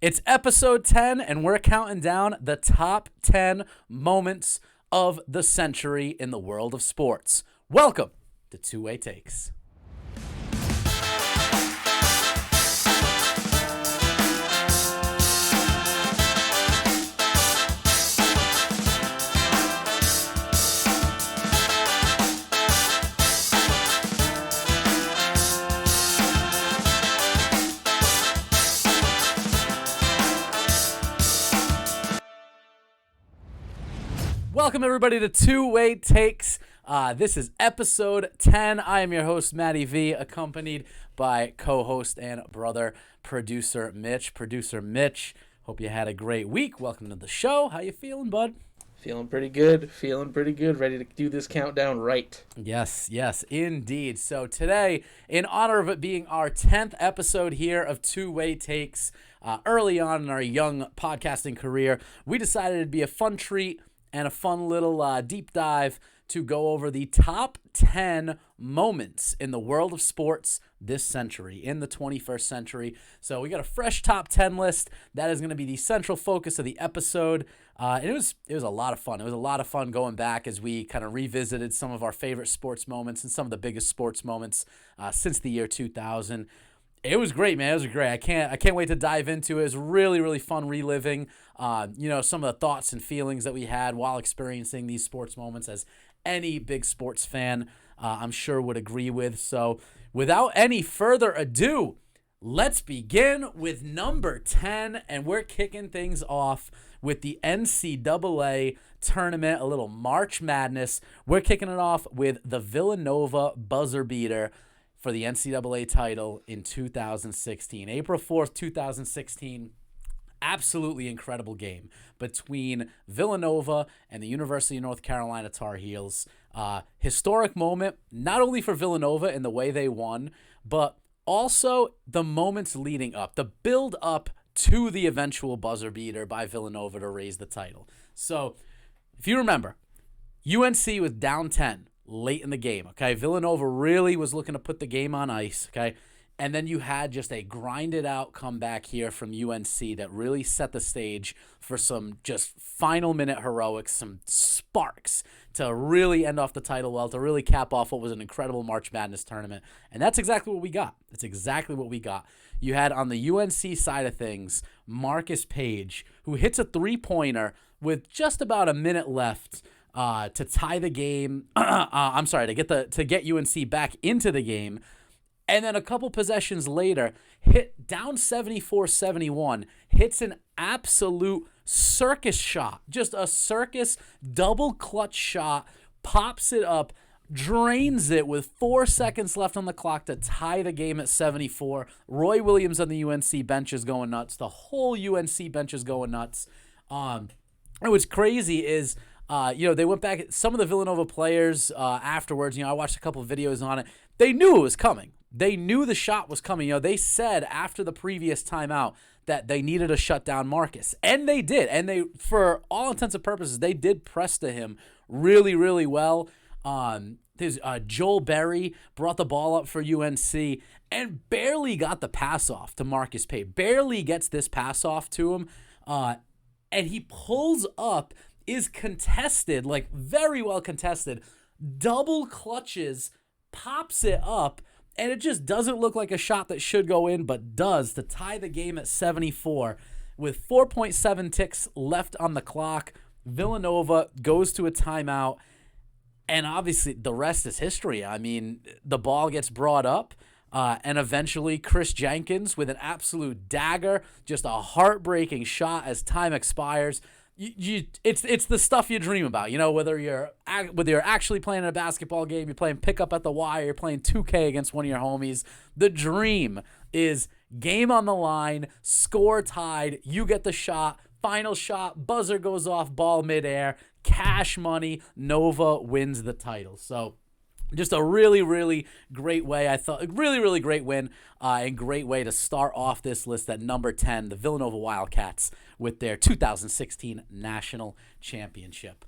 It's episode 10, and we're counting down the top 10 moments of the century in the world of sports. Welcome to Two-Way Takes. Welcome, everybody, to Two-Way Takes. This is episode 10. I am your host, Matty V, accompanied by co-host and brother, producer Mitch. Producer Mitch, hope you had a great week. Welcome to the show. How you feeling, bud? Feeling pretty good. Ready to do this countdown right. Yes, indeed. So today, in honor of it being our 10th episode here of Two-Way Takes, early on in our young podcasting career, we decided it'd be a fun treat and a fun little deep dive to go over the top 10 moments in the world of sports this century, in the 21st century. So we got a fresh top 10 list. That is going to be the central focus of the episode. And it was a lot of fun. It was a lot of fun going back as we kind of revisited some of our favorite sports moments and some of the biggest sports moments since the year 2000. It was great, man. It was great. I can't wait to dive into it. It was really, really fun reliving, some of the thoughts and feelings that we had while experiencing these sports moments, as any big sports fan, I'm sure, would agree with. So without any further ado, let's begin with number 10, and we're kicking things off with the NCAA tournament, a little March Madness. We're kicking it off with the Villanova buzzer beater for the NCAA title in 2016. April 4th, 2016, absolutely incredible game between Villanova and the University of North Carolina Tar Heels. Historic moment, not only for Villanova in the way they won, but also the moments leading up, the build up to the eventual buzzer beater by Villanova to raise the title. So, if you remember, UNC was down 10 late in the game, okay? Villanova really was looking to put the game on ice, okay? And then you had just a grinded-out comeback here from UNC that really set the stage for some just final-minute heroics, some sparks to really end off the title well, to really cap off what was an incredible March Madness tournament. And that's exactly what we got. That's exactly what we got. You had on the UNC side of things, Marcus Paige, who hits a three-pointer with just about a minute left to tie the game. To get UNC back into the game. And then a couple possessions later, hit down 74-71, hits an absolute circus shot, just a circus double clutch shot, pops it up, drains it with 4 seconds left on the clock to tie the game at 74. Roy Williams on the UNC bench is going nuts. The whole UNC bench is going nuts. And what's crazy is, they went back, some of the Villanova players afterwards, I watched a couple of videos on it. They knew it was coming. They knew the shot was coming. They said after the previous timeout that they needed to shut down Marcus. And they did. And they, for all intents and purposes, they did press to him really, really well. Joel Berry brought the ball up for UNC and barely got the pass off to Marcus Paige. Barely gets this pass off to him. And he pulls up, is contested, like very well contested, double clutches, pops it up, and it just doesn't look like a shot that should go in, but does, to tie the game at 74. With 4.7 ticks left on the clock, Villanova goes to a timeout, and obviously the rest is history. I mean, the ball gets brought up, and eventually Chris Jenkins with an absolute dagger, just a heartbreaking shot as time expires. It's the stuff you dream about, whether you're actually playing a basketball game, you're playing pickup at the Y, you're playing 2K against one of your homies. The dream is game on the line, score tied, you get the shot, final shot, buzzer goes off, ball midair, cash money, Nova wins the title. So just a really, really great way, I thought. Really, really great win and great way to start off this list at number 10, the Villanova Wildcats with their 2016 National Championship.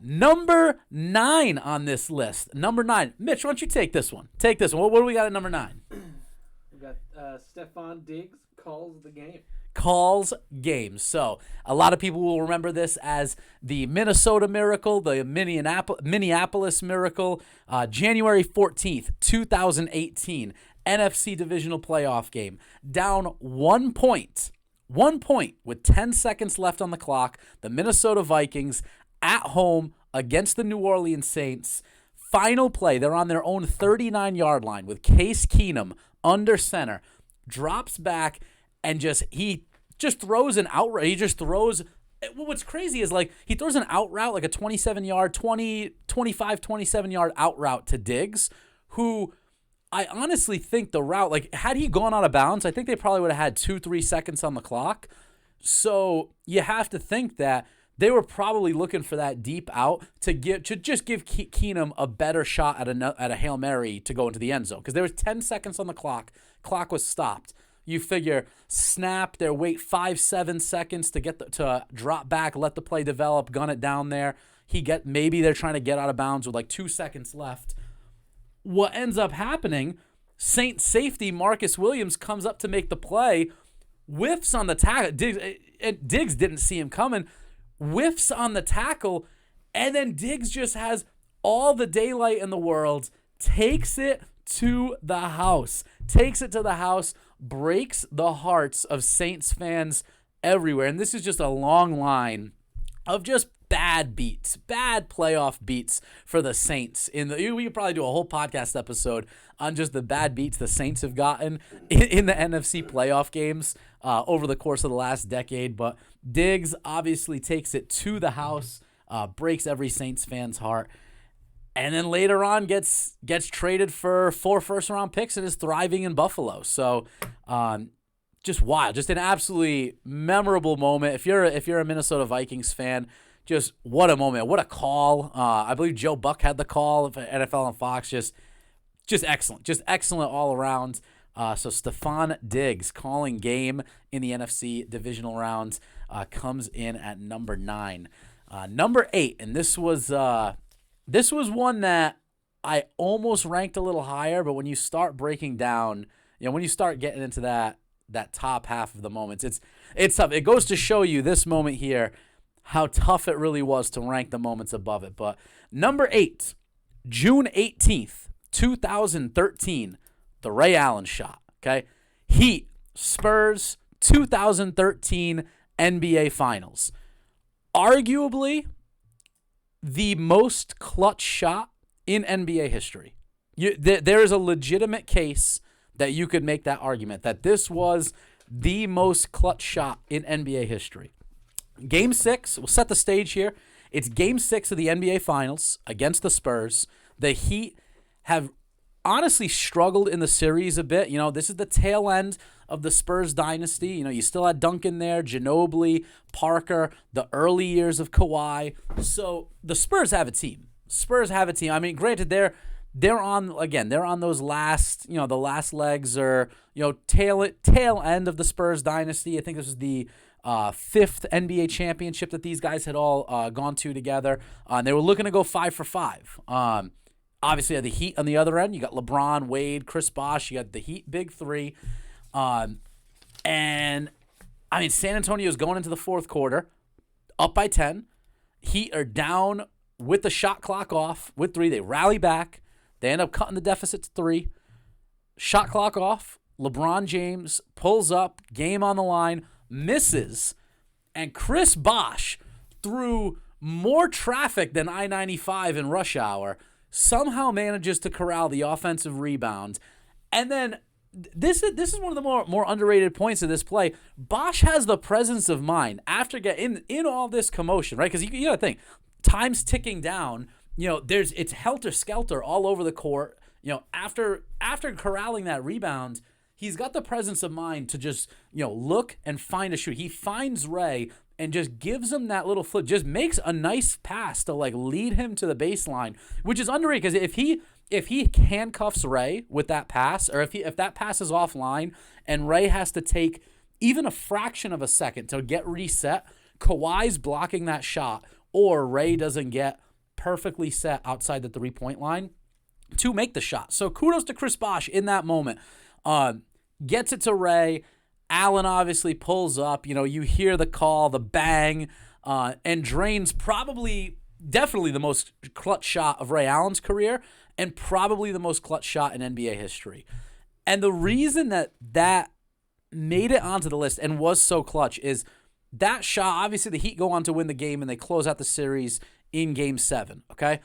Number 9 on this list. Number 9. Mitch, why don't you take this one? What do we got at number 9? We got Stephon Diggs calls the game. calls games. So a lot of people will remember this as the Minnesota Miracle, the Minneapolis Miracle, January 14th, 2018, NFC Divisional Playoff game. Down 1 point. 1 point with 10 seconds left on the clock. The Minnesota Vikings at home against the New Orleans Saints. Final play. They're on their own 39-yard line with Case Keenum under center. Drops back and he just throws an out route. He just throws. What's crazy is he throws an out route, like a 25, 27-yard out route to Diggs, who I honestly think the route, had he gone out of bounds, I think they probably would have had 2-3 seconds on the clock. So you have to think that they were probably looking for that deep out to just give Keenum a better shot at a Hail Mary to go into the end zone, because there was 10 seconds on the clock. Clock was stopped. You figure snap, they wait 5-7 seconds to to drop back, let the play develop, gun it down there. Maybe they're trying to get out of bounds with 2 seconds left. What ends up happening, Saints safety Marcus Williams comes up to make the play, whiffs on the tackle. Diggs didn't see him coming, whiffs on the tackle, and then Diggs just has all the daylight in the world, takes it to the house. Breaks the hearts of Saints fans everywhere. And this is just a long line of just bad beats, bad playoff beats for the Saints. We could probably do a whole podcast episode on just the bad beats the Saints have gotten in the NFC playoff games over the course of the last decade. But Diggs obviously takes it to the house, breaks every Saints fan's heart. And then later on gets traded for 4 first-round picks and is thriving in Buffalo. So just wild. Just an absolutely memorable moment. If you're a Minnesota Vikings fan, just what a moment. What a call. I believe Joe Buck had the call for NFL on Fox. Just excellent. Just excellent all around. So Stefon Diggs calling game in the NFC divisional round comes in at number 9. Number 8, and this was one that I almost ranked a little higher, but when you start breaking down, when you start getting into that top half of the moments, it's tough. It goes to show you this moment here, how tough it really was to rank the moments above it. But number 8, June 18th, 2013, the Ray Allen shot, okay? Heat, Spurs, 2013 NBA Finals. Arguably the most clutch shot in NBA history. There is a legitimate case that you could make that argument, that this was the most clutch shot in NBA history. Game 6, we'll set the stage here. It's Game 6 of the NBA Finals against the Spurs. The Heat have honestly struggled in the series a bit. This is the tail end of the Spurs dynasty. You still had Duncan there, Ginobili, Parker, the early years of Kawhi. So the Spurs have a team. I mean, granted, they're on those last, the last legs or, tail end of the Spurs dynasty. I think this was the 5th NBA championship that these guys had all gone to together. And they were looking to go 5 for 5. Obviously, the Heat on the other end. You got LeBron, Wade, Chris Bosh. You got the Heat big three. And, I mean, San Antonio's going into the fourth quarter, up by 10. Heat are down with the shot clock off with 3. They rally back. They end up cutting the deficit to 3. Shot clock off. LeBron James pulls up, game on the line, misses, and Chris Bosh, through more traffic than I-95 in rush hour, somehow manages to corral the offensive rebound. And then this is one of the more underrated points of this play. Bosh has the presence of mind after getting in all this commotion, right? Because you got to think, time's ticking down. It's helter-skelter all over the court. After corralling that rebound, he's got the presence of mind to just, look and find a shoot. He finds Ray and just gives him that little flip, just makes a nice pass to lead him to the baseline, which is underrated, because if he handcuffs Ray with that pass, or if that pass is offline and Ray has to take even a fraction of a second to get reset, Kawhi's blocking that shot, or Ray doesn't get perfectly set outside the 3-point line to make the shot. So kudos to Chris Bosh in that moment. Gets it to Ray. Allen obviously pulls up. You hear the call, the bang, and drains definitely the most clutch shot of Ray Allen's career and probably the most clutch shot in NBA history. And the reason that made it onto the list and was so clutch is that shot. Obviously, the Heat go on to win the game and they close out the series in Game 7, okay?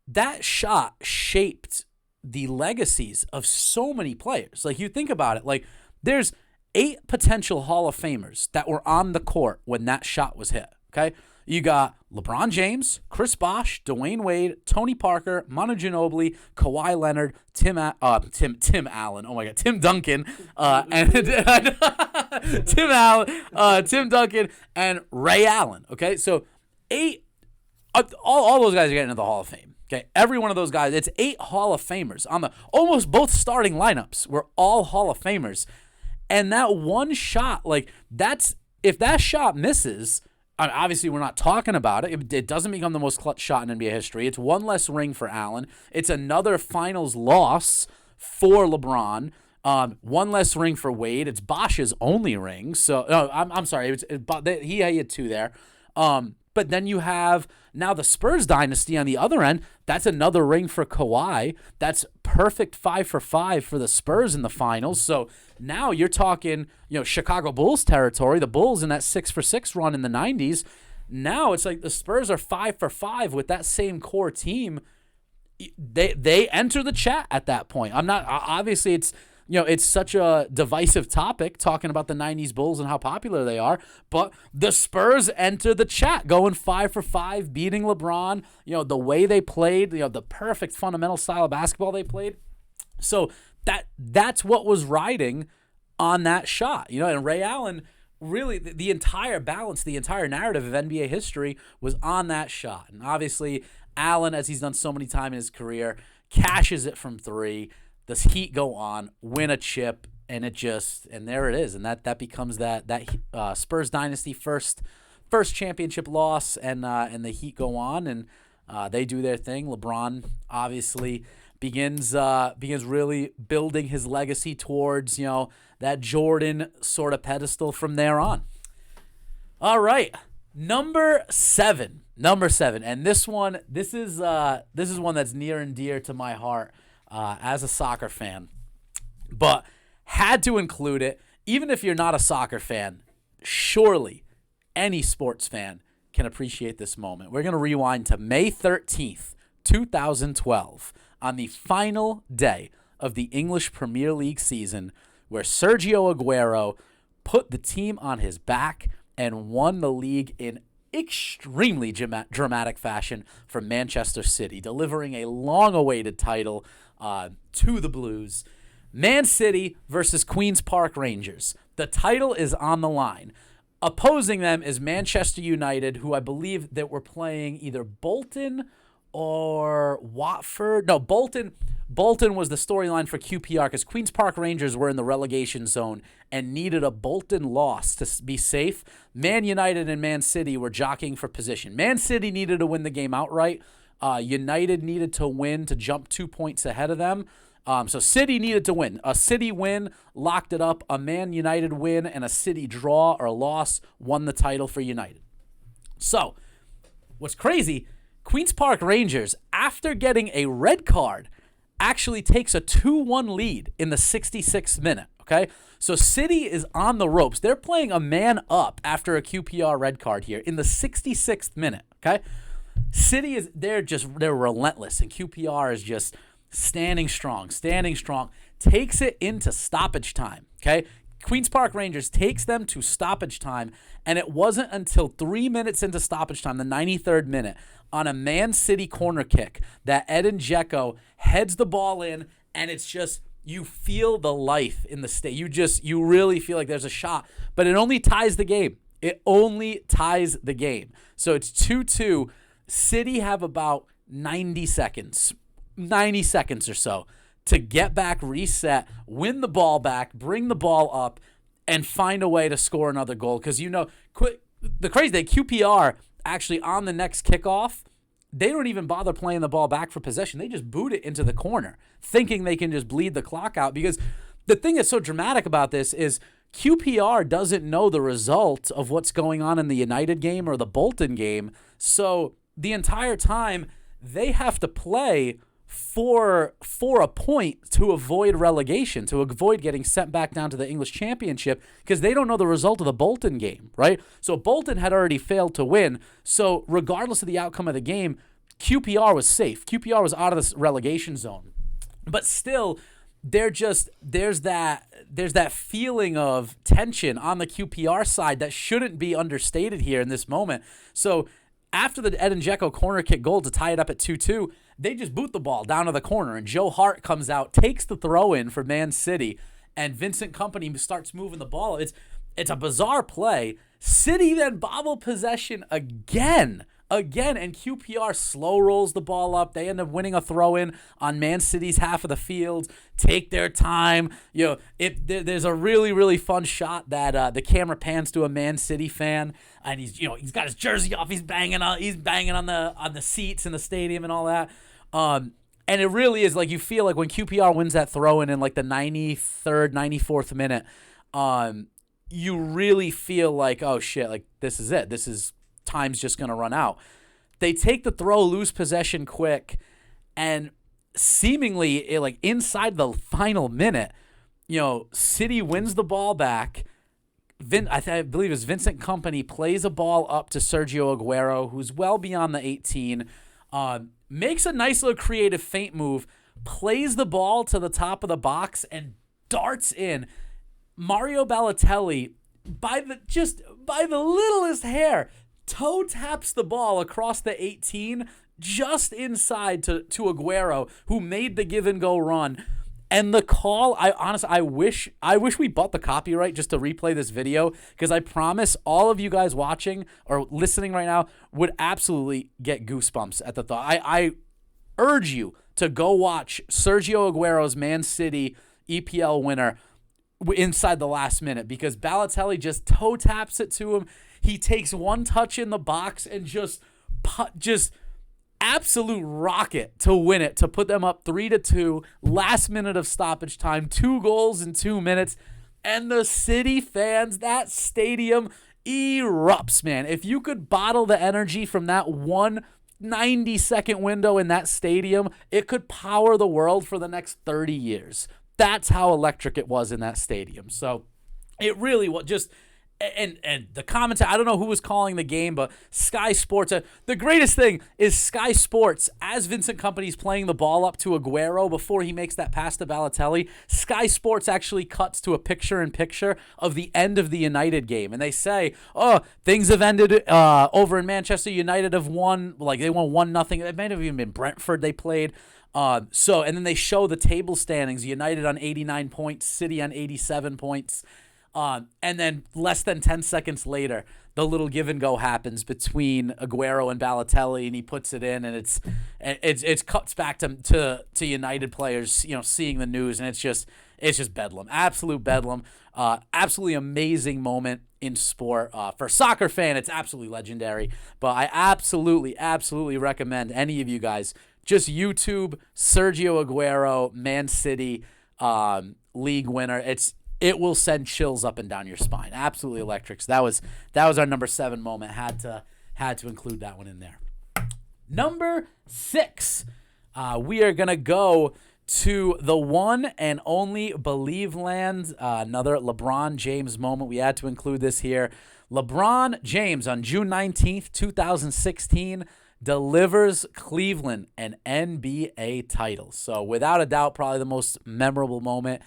That shot shaped the legacies of so many players. Like, you think about it, like, there's 8 potential Hall of Famers that were on the court when that shot was hit, okay? You got LeBron James, Chris Bosh, Dwayne Wade, Tony Parker, Manu Ginobili, Kawhi Leonard, Tim Allen. Oh my God, Tim Duncan, and Tim Duncan, and Ray Allen. Okay, so 8. All those guys are getting into the Hall of Fame. Okay, every one of those guys. It's 8 Hall of Famers on the almost both starting lineups were all Hall of Famers, and that one shot, like if that shot misses. Obviously, we're not talking about it. It doesn't become the most clutch shot in NBA history. It's one less ring for Allen. It's another finals loss for LeBron. One less ring for Wade. It's Bosh's only ring. So, no, I'm sorry. He had 2 there. But then you have now the Spurs dynasty on the other end. That's another ring for Kawhi. That's perfect 5 for 5 for the Spurs in the finals. So now you're talking, Chicago Bulls territory. The Bulls in that 6 for 6 run in the 90s. Now it's like the Spurs are 5 for 5 with that same core team. They enter the chat at that point. Obviously it's such a divisive topic talking about the 90s Bulls and how popular they are, but the Spurs enter the chat going 5 for 5, beating LeBron, the way they played, the perfect fundamental style of basketball they played. So that's what was riding on that shot, and Ray Allen, really the entire balance, the entire narrative of NBA history was on that shot. And obviously Allen, as he's done so many times in his career, cashes it from 3. The Heat go on, win a chip, and there it is, and that becomes that Spurs dynasty first championship loss, and the Heat go on and they do their thing. LeBron obviously begins really building his legacy towards that Jordan sort of pedestal from there on. All right, number seven, and this is one that's near and dear to my heart. As a soccer fan, but had to include it. Even if you're not a soccer fan, surely any sports fan can appreciate this moment. We're going to rewind to May 13th, 2012, on the final day of the English Premier League season, where Sergio Aguero put the team on his back and won the league in extremely dramatic fashion for Manchester City, delivering a long-awaited title to the Blues. Man City versus Queen's Park Rangers. The title is on the line. Opposing them is Manchester United, who I believe that were playing either Bolton or Watford. No, Bolton was the storyline for QPR because Queen's Park Rangers were in the relegation zone and needed a Bolton loss to be safe. Man United and Man City were jockeying for position. Man City needed to win the game outright. United needed to win to jump 2 points ahead of them. So City needed to win. A City win locked it up. A Man United win and a City draw or loss won the title for United. So what's crazy, Queen's Park Rangers, after getting a red card, actually takes a 2-1 lead in the 66th minute, okay? So City is on the ropes. They're playing a man up after a QPR red card here in the 66th minute, okay? City they're relentless, and QPR is just standing strong, takes it into stoppage time, okay? Queen's Park Rangers takes them to stoppage time, and it wasn't until 3 minutes into stoppage time, the 93rd minute, on a Man City corner kick that Edin Dzeko heads the ball in, and it's just, you feel the life in the state. You really feel like there's a shot, but it only ties the game. So it's 2-2. City have about 90 seconds or so to get back, reset, win the ball back, bring the ball up, and find a way to score another goal. Because the crazy thing, QPR actually on the next kickoff, they don't even bother playing the ball back for possession. They just boot it into the corner, thinking they can just bleed the clock out. Because the thing that's so dramatic about this is QPR doesn't know the result of what's going on in the United game or the Bolton game. So the entire time they have to play for a point to avoid relegation, to avoid getting sent back down to the English Championship, because they don't know the result of the Bolton game, right? So Bolton had already failed to win. So regardless of the outcome of the game, QPR was safe. QPR was out of this relegation zone. But still, there's that feeling of tension on the QPR side that shouldn't be understated here in this moment. So after the Edin Dzeko corner kick goal to tie it up at 2-2, they just boot the ball down to the corner, and Joe Hart comes out, takes the throw in for Man City, and Vincent Kompany starts moving the ball. It's a bizarre play. City then bobble possession again, and QPR slow rolls the ball up. They end up winning a throw-in on Man City's half of the field. Take their time. There's a really, really fun shot that the camera pans to a Man City fan, and he's got his jersey off. He's banging on the seats in the stadium and all that. And it really is like, you feel like when QPR wins that throw-in in like the 93rd, 94th minute, you really feel like, oh shit, like this is it. Time's just going to run out. They take the throw, lose possession quick, and seemingly like inside the final minute, City wins the ball back. I believe it's Vincent Kompany plays a ball up to Sergio Aguero, who's well beyond the 18, makes a nice little creative feint move, plays the ball to the top of the box, and darts in. Mario Balotelli, by the littlest hair, toe taps the ball across the 18 just inside to Aguero, who made the give and go run. And the call, I wish we bought the copyright just to replay this video, because I promise all of you guys watching or listening right now would absolutely get goosebumps at the thought. I urge you to go watch Sergio Aguero's Man City EPL winner inside the last minute, because Balotelli just toe taps it to him. He takes one touch in the box and just absolute rocket to win it, to put them up 3-2, last minute of stoppage time, 2 goals in 2 minutes. And the City fans, that stadium erupts, man. If you could bottle the energy from that 1 90-second window in that stadium, it could power the world for the next 30 years. That's how electric it was in that stadium. So it really was just... And the commentary, I don't know who was calling the game, but Sky Sports, the greatest thing is Sky Sports, as Vincent Kompany's playing the ball up to Aguero before he makes that pass to Balotelli, Sky Sports actually cuts to a picture-in-picture of the end of the United game. And they say, things have ended over in Manchester. United have won, like they won 1-0. It might have even been Brentford they played. And then they show the table standings, United on 89 points, City on 87 points. And then less than 10 seconds later, the little give and go happens between Aguero and Balotelli, and he puts it in, and it's cuts back to United players, seeing the news, and it's just bedlam, absolute bedlam, absolutely amazing moment in sport. For a soccer fan, it's absolutely legendary. But I absolutely recommend any of you guys just YouTube Sergio Aguero Man City league winner. It will send chills up and down your spine. Absolutely electric. So that was our number 7 moment. Had to include that one in there. Number 6, we are gonna go to the one and only Believe Land. Another LeBron James moment. We had to include this here. LeBron James on June 19th, 2016, delivers Cleveland an NBA title. So without a doubt, probably the most memorable moment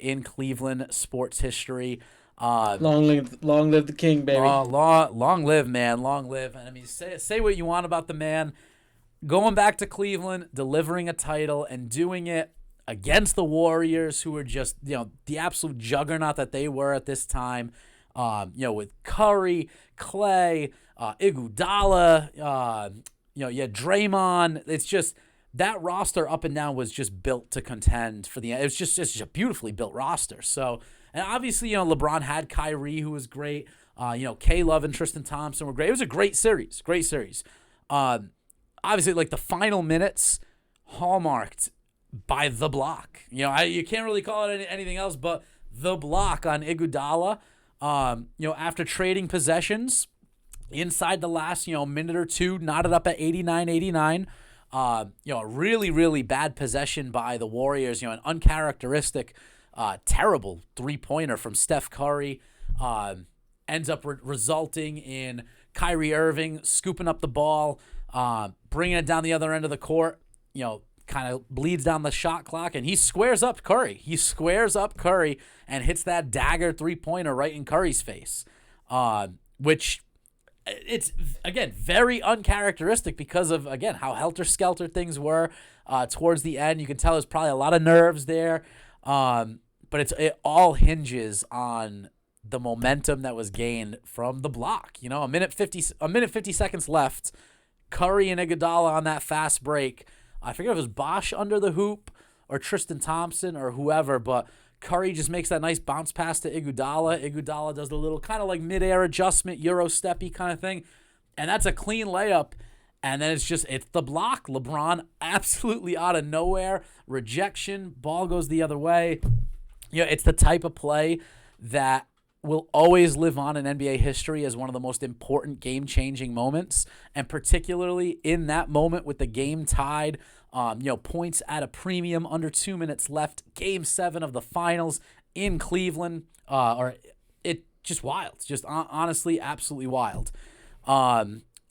in Cleveland sports history. Long live the king, baby. Long live, man. Long live. And I mean, say what you want about the man. Going back to Cleveland, delivering a title, and doing it against the Warriors, who were just, the absolute juggernaut that they were at this time. With Curry, Clay, Iguodala, Draymond. It's just... that roster up and down was just built to contend for the end. It was just a beautifully built roster. So, and obviously, LeBron had Kyrie, who was great. K Love and Tristan Thompson were great. It was a great series. Obviously, like the final minutes, hallmarked by the block. You can't really call it anything else but the block on Iguodala. After trading possessions inside the last, minute or two, knotted up at 89-89. A really, really bad possession by the Warriors. An uncharacteristic, terrible three-pointer from Steph Curry ends up resulting in Kyrie Irving scooping up the ball, bringing it down the other end of the court. Kind of bleeds down the shot clock, and he squares up Curry. And hits that dagger three-pointer right in Curry's face, which it's, again, very uncharacteristic because of, again, how helter-skelter things were towards the end. You can tell there's probably a lot of nerves there, but it all hinges on the momentum that was gained from the block. A minute 50 seconds left. Curry and Iguodala on that fast break. I forget if it was Bosh under the hoop or Tristan Thompson or whoever, but Curry just makes that nice bounce pass to Iguodala. Iguodala does the little kind of like mid-air adjustment, Euro steppy kind of thing, and that's a clean layup. And then it's the block. LeBron absolutely out of nowhere. Rejection. Ball goes the other way. It's the type of play that will always live on in NBA history as one of the most important game-changing moments, and particularly in that moment with the game tied, points at a premium, under 2 minutes left, Game 7 of the Finals in Cleveland. It just wild, just honestly, absolutely wild. I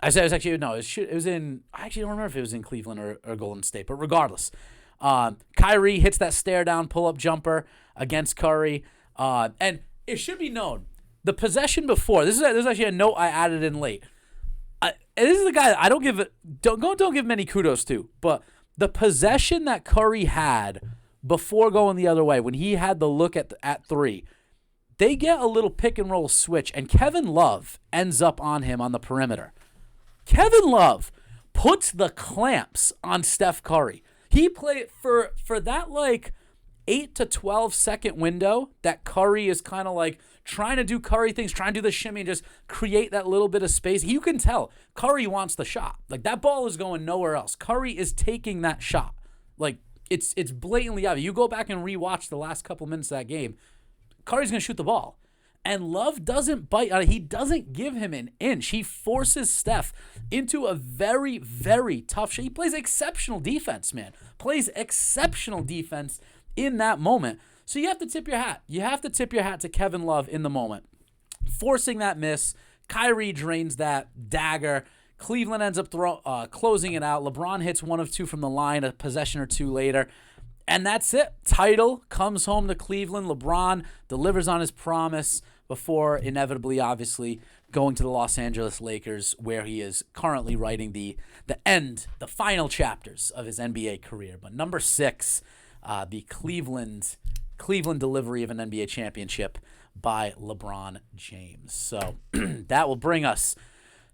said it was actually it was in. I actually don't remember if it was in Cleveland or Golden State, but regardless, Kyrie hits that stare down pull-up jumper against Curry, and it should be known, the possession before, this is actually a note I added in late. And this is the guy that I don't give many kudos to, but the possession that Curry had before going the other way, when he had the look at three, they get a little pick and roll switch, and Kevin Love ends up on him on the perimeter. Kevin Love puts the clamps on Steph Curry. He played for that 8 to 12 second window that Curry is kind of trying to do Curry things, trying to do the shimmy and just create that little bit of space. You can tell Curry wants the shot. That ball is going nowhere else. Curry is taking that shot. It's blatantly obvious. You go back and rewatch the last couple minutes of that game, Curry's going to shoot the ball. And Love doesn't bite on it. He doesn't give him an inch. He forces Steph into a very, very tough shot. He plays exceptional defense, man. Plays exceptional defense in that moment. So you have to tip your hat. You have to tip your hat to Kevin Love in the moment. Forcing that miss. Kyrie drains that dagger. Cleveland ends up closing it out. LeBron hits 1 of 2 from the line, a possession or two later. And that's it. Title comes home to Cleveland. LeBron delivers on his promise before inevitably, obviously, going to the Los Angeles Lakers, where he is currently writing the final chapters of his NBA career. But number 6, the Cleveland delivery of an NBA championship by LeBron James. So that will bring us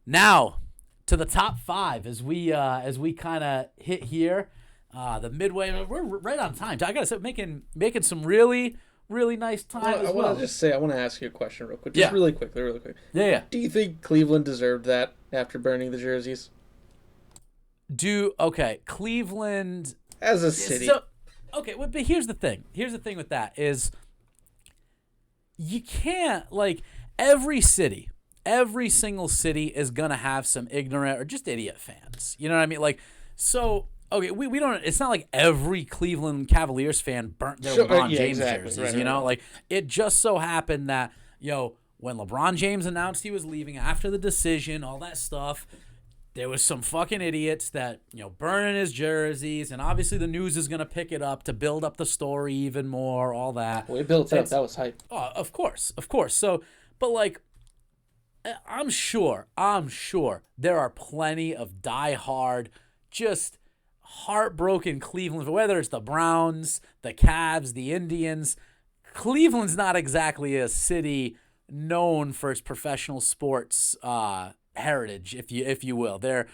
now to the top 5 as we kind of hit here. The midway, we're right on time. I gotta say, making some really, really nice time. I want to ask you a question real quick, just really quickly. Yeah. Do you think Cleveland deserved that after burning the jerseys? Cleveland as a city. Okay, but here's the thing. Here's the thing with that is you can't, every single city is going to have some ignorant or just idiot fans. You know what I mean? We don't, it's not like every Cleveland Cavaliers fan burnt their LeBron James jerseys, right. It just so happened that, when LeBron James announced he was leaving after the decision, all that stuff, there was some fucking idiots that, burning his jerseys, and obviously the news is going to pick it up to build up the story even more, all that. Well, it built up. That was hype. Oh, of course. So, but I'm sure there are plenty of diehard, just heartbroken Cleveland, whether it's the Browns, the Cavs, the Indians. Cleveland's not exactly a city known for its professional sports heritage, if you will. They're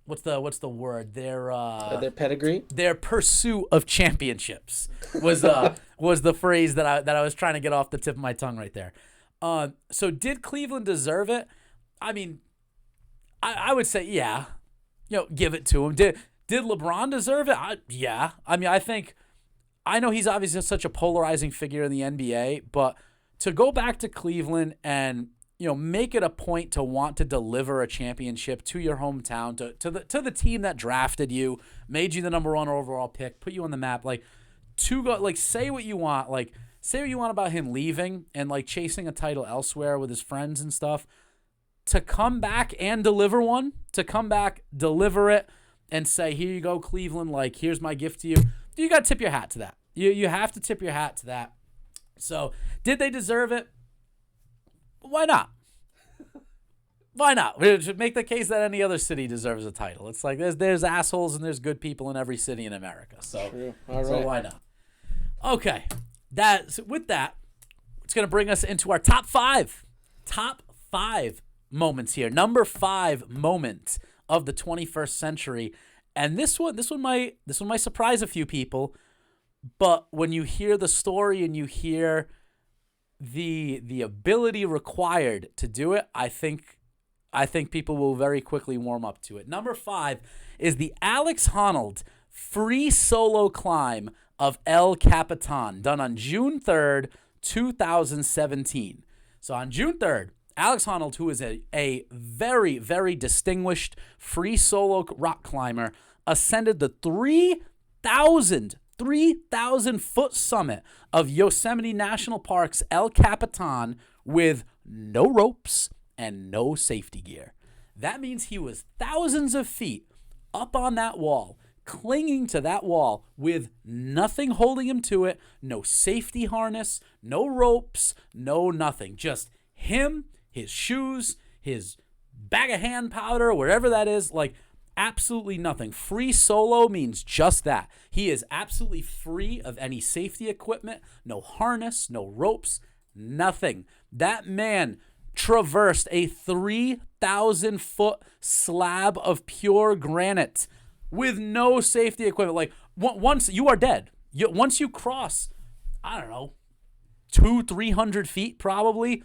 what's the word? Their pedigree. Their pursuit of championships was the phrase that I was trying to get off the tip of my tongue right there. So did Cleveland deserve it? I mean, I would say yeah. Give it to him. Did LeBron deserve it? Yeah. I mean, I think I know he's obviously such a polarizing figure in the NBA, but to go back to Cleveland and make it a point to want to deliver a championship to your hometown, to the team that drafted you, made you the number 1 overall pick, put you on the map, to go, say what you want, say what you want about him leaving and chasing a title elsewhere with his friends and stuff, to come back and deliver one, to come back, deliver it, and say, here you go, Cleveland, here's my gift to you. You got to tip your hat to that. You have to tip your hat to that. So, did they deserve it? Why not? Why not? We should make the case that any other city deserves a title. It's there's assholes and there's good people in every city in America. So, True. All right. So why not? Okay. With that, it's going to bring us into our top 5. Top 5 moments here. Number 5 moment of the 21st century. And this one might surprise a few people, but when you hear the story and you hear the ability required to do it, I think people will very quickly warm up to it. Number 5 is the Alex Honnold free solo climb of El Capitan, done on June 3rd, 2017. So on June 3rd, Alex Honnold, who is a very, very distinguished free solo rock climber, ascended the 3,000-foot summit of Yosemite National Park's El Capitan with no ropes and no safety gear. That means he was thousands of feet up on that wall, clinging to that wall with nothing holding him to it, no safety harness, no ropes, no nothing. Just him, his shoes, his bag of hand powder, wherever that is, absolutely nothing. Free solo means just that. He is absolutely free of any safety equipment, no harness, no ropes, nothing. That man traversed a 3,000-foot slab of pure granite with no safety equipment. Once you are dead. Once you cross, I don't know, 200-300 feet probably,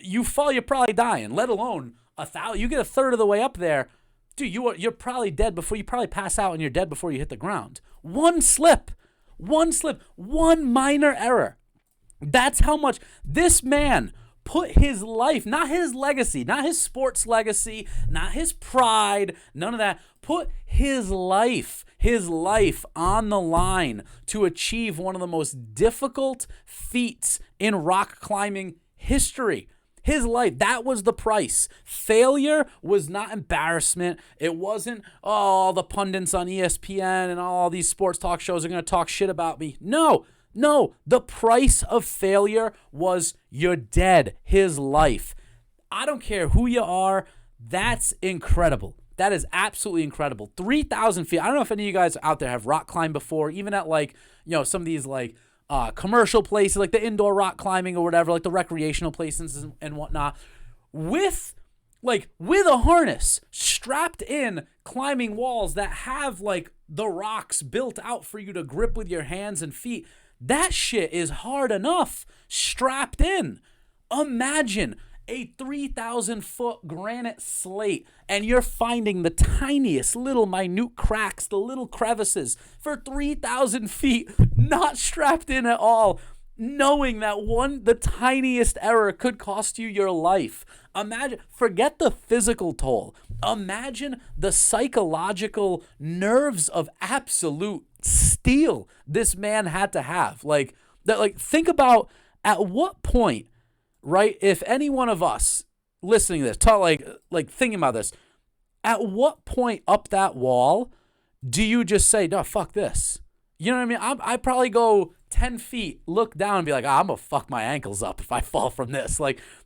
you fall, you're probably dying, let alone 1,000. You get a third of the way up there, dude, you're probably dead before you probably pass out and you're dead before you hit the ground. One slip, one minor error. That's how much this man put his life, not his legacy, not his sports legacy, not his pride, none of that. Put his life on the line to achieve one of the most difficult feats in rock climbing history. His life, that was the price. Failure was not embarrassment. It wasn't, all the pundits on ESPN and all these sports talk shows are going to talk shit about me. No, the price of failure was you're dead. His life. I don't care who you are. That's incredible. That is absolutely incredible. 3,000 feet. I don't know if any of you guys out there have rock climbed before, even at some of these commercial places, like the indoor rock climbing or whatever, the recreational places and whatnot, with a harness strapped in, climbing walls that have the rocks built out for you to grip with your hands and feet. That shit is hard enough strapped in. Imagine a 3,000-foot granite slate and you're finding the tiniest little minute cracks, the little crevices for 3,000 feet, not strapped in at all, knowing that the tiniest error could cost you your life. Imagine, forget the physical toll. Imagine the psychological nerves of absolute steel this man had to have. Think about at what point, right? If any one of us listening to this, thinking about this, at what point up that wall do you just say, no, fuck this? You know what I mean? I probably go 10 feet, look down and be like, I'm going to fuck my ankles up if I fall from this.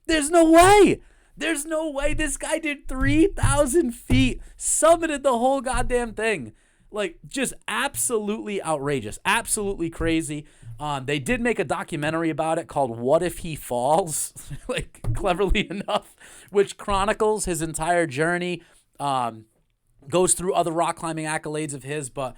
There's no way. There's no way. This guy did 3,000 feet, summited the whole goddamn thing. Just absolutely outrageous, absolutely crazy. They did make a documentary about it called What If He Falls, cleverly enough, which chronicles his entire journey, goes through other rock climbing accolades of his, but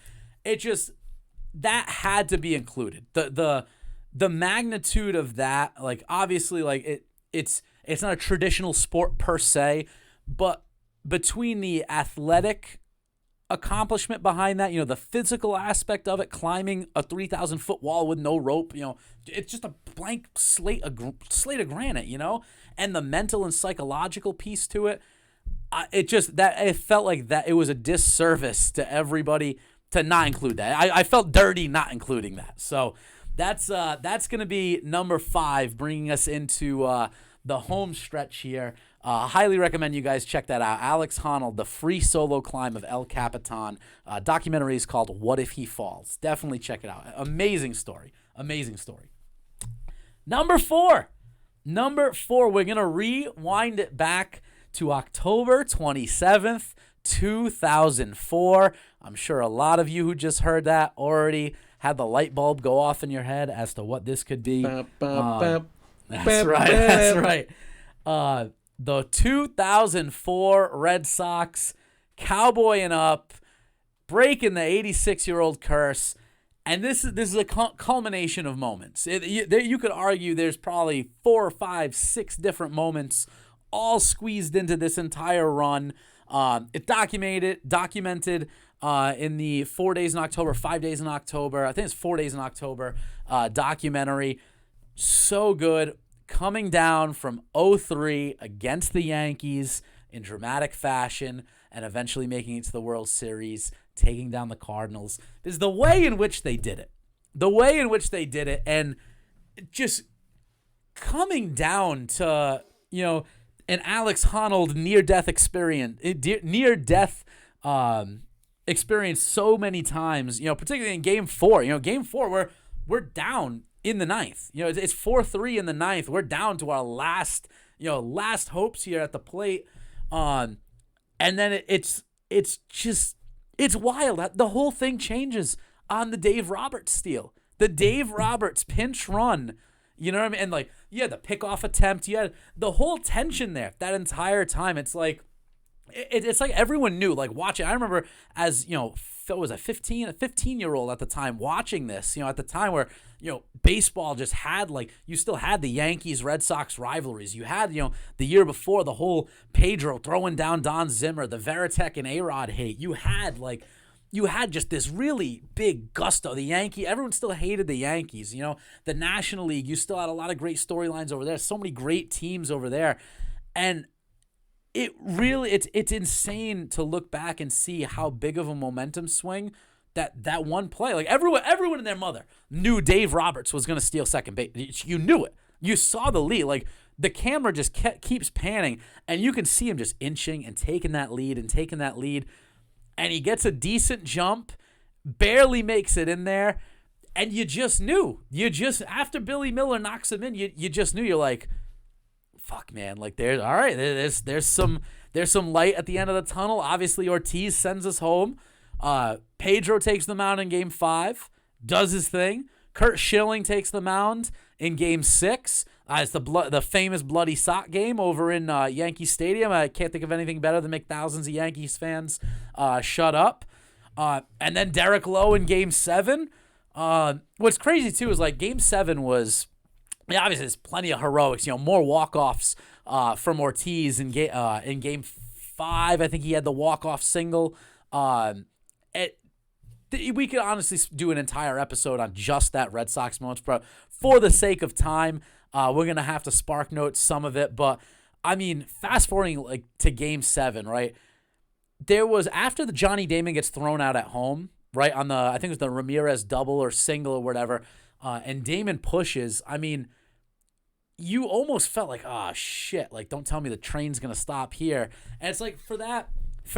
that had to be included. The magnitude of that, obviously, it's not a traditional sport per se, but between the athletic accomplishment behind that, the physical aspect of it, climbing a 3,000-foot wall with no rope, it's just a blank slate of granite, and the mental and psychological piece to it. It felt like that it was a disservice to everybody to not include that. I felt dirty not including that. So that's going to be number 5, bringing us into the home stretch here. Highly recommend you guys check that out. Alex Honnold, The Free Solo Climb of El Capitan. Documentary is called What If He Falls. Definitely check it out. Amazing story. Amazing story. Number 4, we're going to rewind it back to October 27th, 2004. I'm sure a lot of you who just heard that already had the light bulb go off in your head as to what this could be. That's right. The 2004 Red Sox, cowboying up, breaking the 86-year-old curse, and this is a culmination of moments. You could argue there's probably 4, 5, 6 different moments all squeezed into this entire run. It documented in the 4 days in October, 5 days in October. I think it's 4 days in October documentary. So good. Coming down from 0-3 against the Yankees in dramatic fashion and eventually making it to the World Series, taking down the Cardinals. Is the way in which they did it. And just coming down to, an Alex Honnold near-death experience so many times, particularly in Game 4. Game 4, we're down in the ninth. It's 4-3 in the ninth. We're down to our last hopes here at the plate. And then it's wild. The whole thing changes on the Dave Roberts steal. The Dave Roberts pinch run. You know what I mean? And you had the pickoff attempt. You had the whole tension there that entire time. It's like everyone knew, watching. I remember as, was a 15-year-old at the time watching this, at the time where, baseball just had, you still had the Yankees-Red Sox rivalries. You had, the year before, the whole Pedro throwing down Don Zimmer, the Veritek and A-Rod hate. You had just this really big gusto. Everyone still hated the Yankees. The National League, you still had a lot of great storylines over there. So many great teams over there. And it's insane to look back and see how big of a momentum swing that one play. Everyone and their mother knew Dave Roberts was going to steal second base. You knew it. You saw the lead. The camera just keeps panning, and you can see him just inching and taking that lead. And he gets a decent jump, barely makes it in there, and you just knew. After Billy Miller knocks him in, you just knew. You're like, fuck, man. There's some light at the end of the tunnel. Obviously, Ortiz sends us home. Pedro takes the mound in Game 5, does his thing. Curt Schilling takes the mound in Game 6. It's the famous bloody sock game over in Yankee Stadium. I can't think of anything better than make thousands of Yankees fans shut up. And then Derek Lowe in Game 7. What's crazy, too, is Game 7 was... obviously, there's plenty of heroics, more walk-offs from Ortiz in Game 5. I think he had the walk-off single. We could honestly do an entire episode on just that Red Sox moment, but for the sake of time, we're going to have to spark note some of it. But, fast forwarding to Game 7, right? There was, after the Johnny Damon gets thrown out at home, right, on I think it was the Ramirez double or single or whatever, and Damon pushes, you almost felt like, oh, shit, don't tell me the train's going to stop here. And it's for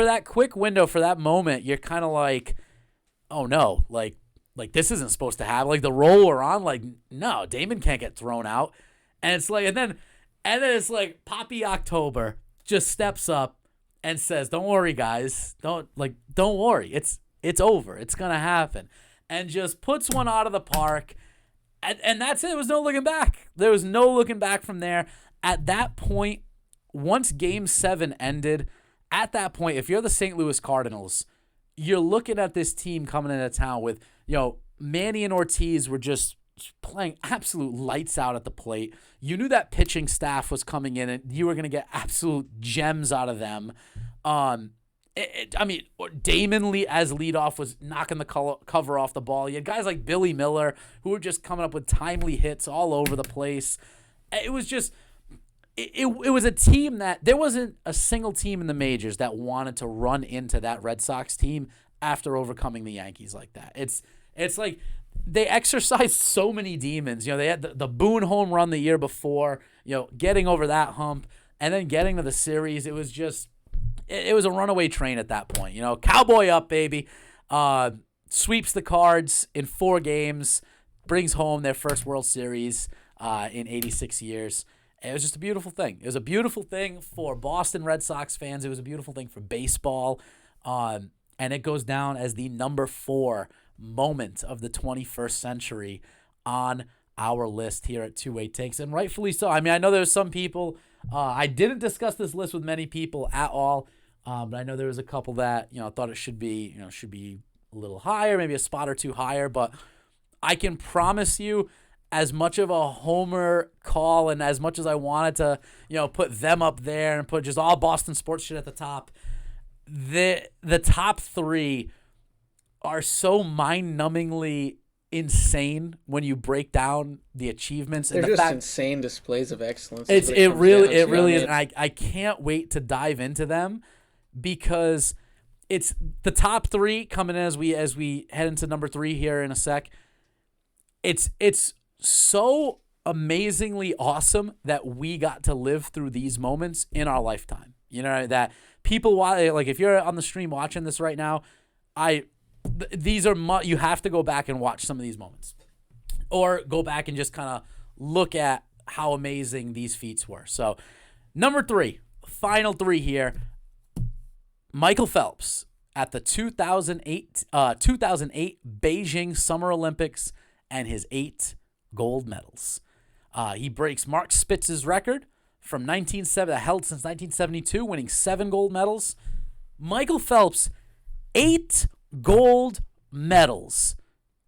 that quick window, for that moment, you're kind of like, oh, no, this isn't supposed to happen. The role we're on, no, Damon can't get thrown out. And it's and then it's Poppy October just steps up and says, don't worry, guys. Don't worry. It's over. It's going to happen. And just puts one out of the park. And that's it. There was no looking back. There was no looking back from there. At that point, once Game 7 ended, at that point, if you're the St. Louis Cardinals, you're looking at this team coming into town with, Manny and Ortiz were just playing absolute lights out at the plate. You knew that pitching staff was coming in and you were going to get absolute gems out of them. I mean, Damon Lee as leadoff was knocking the cover off the ball. You had guys like Billy Miller who were just coming up with timely hits all over the place. It was just, it was a team that there wasn't a single team in the majors that wanted to run into that Red Sox team after overcoming the Yankees like that. It's like they exercised so many demons. You know, they had the Boone home run the year before, you know, getting over that hump and then getting to the series. It was just, it was a runaway train at that point. You know, Cowboy up, baby. Sweeps the Cards in 4 games, brings home their first World Series in 86 years. It was just a beautiful thing. It was a beautiful thing for Boston Red Sox fans. It was a beautiful thing for baseball. And it goes down as the number 4 moment of the 21st century on our list here at Two Way Takes, and rightfully so. I mean, I know there's some people, I didn't discuss this list with many people at all, but I know there was a couple that, you know, thought it should be a little higher, maybe a spot or two higher, but I can promise you, as much of a homer call and as much as I wanted to, you know, put them up there and put just all Boston sports shit at the top, the top 3 are so mind-numbingly insane when you break down the achievements. They're and just insane displays of excellence. It really is. And I can't wait to dive into them because it's the top 3 coming in as we head into number 3 here in a sec. It's so amazingly awesome that we got to live through these moments in our lifetime. You know, that people, like if you're on the stream watching this right now, these are you have to go back and watch some of these moments, or go back and just kind of look at how amazing these feats were. So, number 3, final 3 here. Michael Phelps at the 2008 Beijing Summer Olympics and his 8 gold medals. He breaks Mark Spitz's record from 1970, held since 1972, winning 7 gold medals. Michael Phelps, 8 gold medals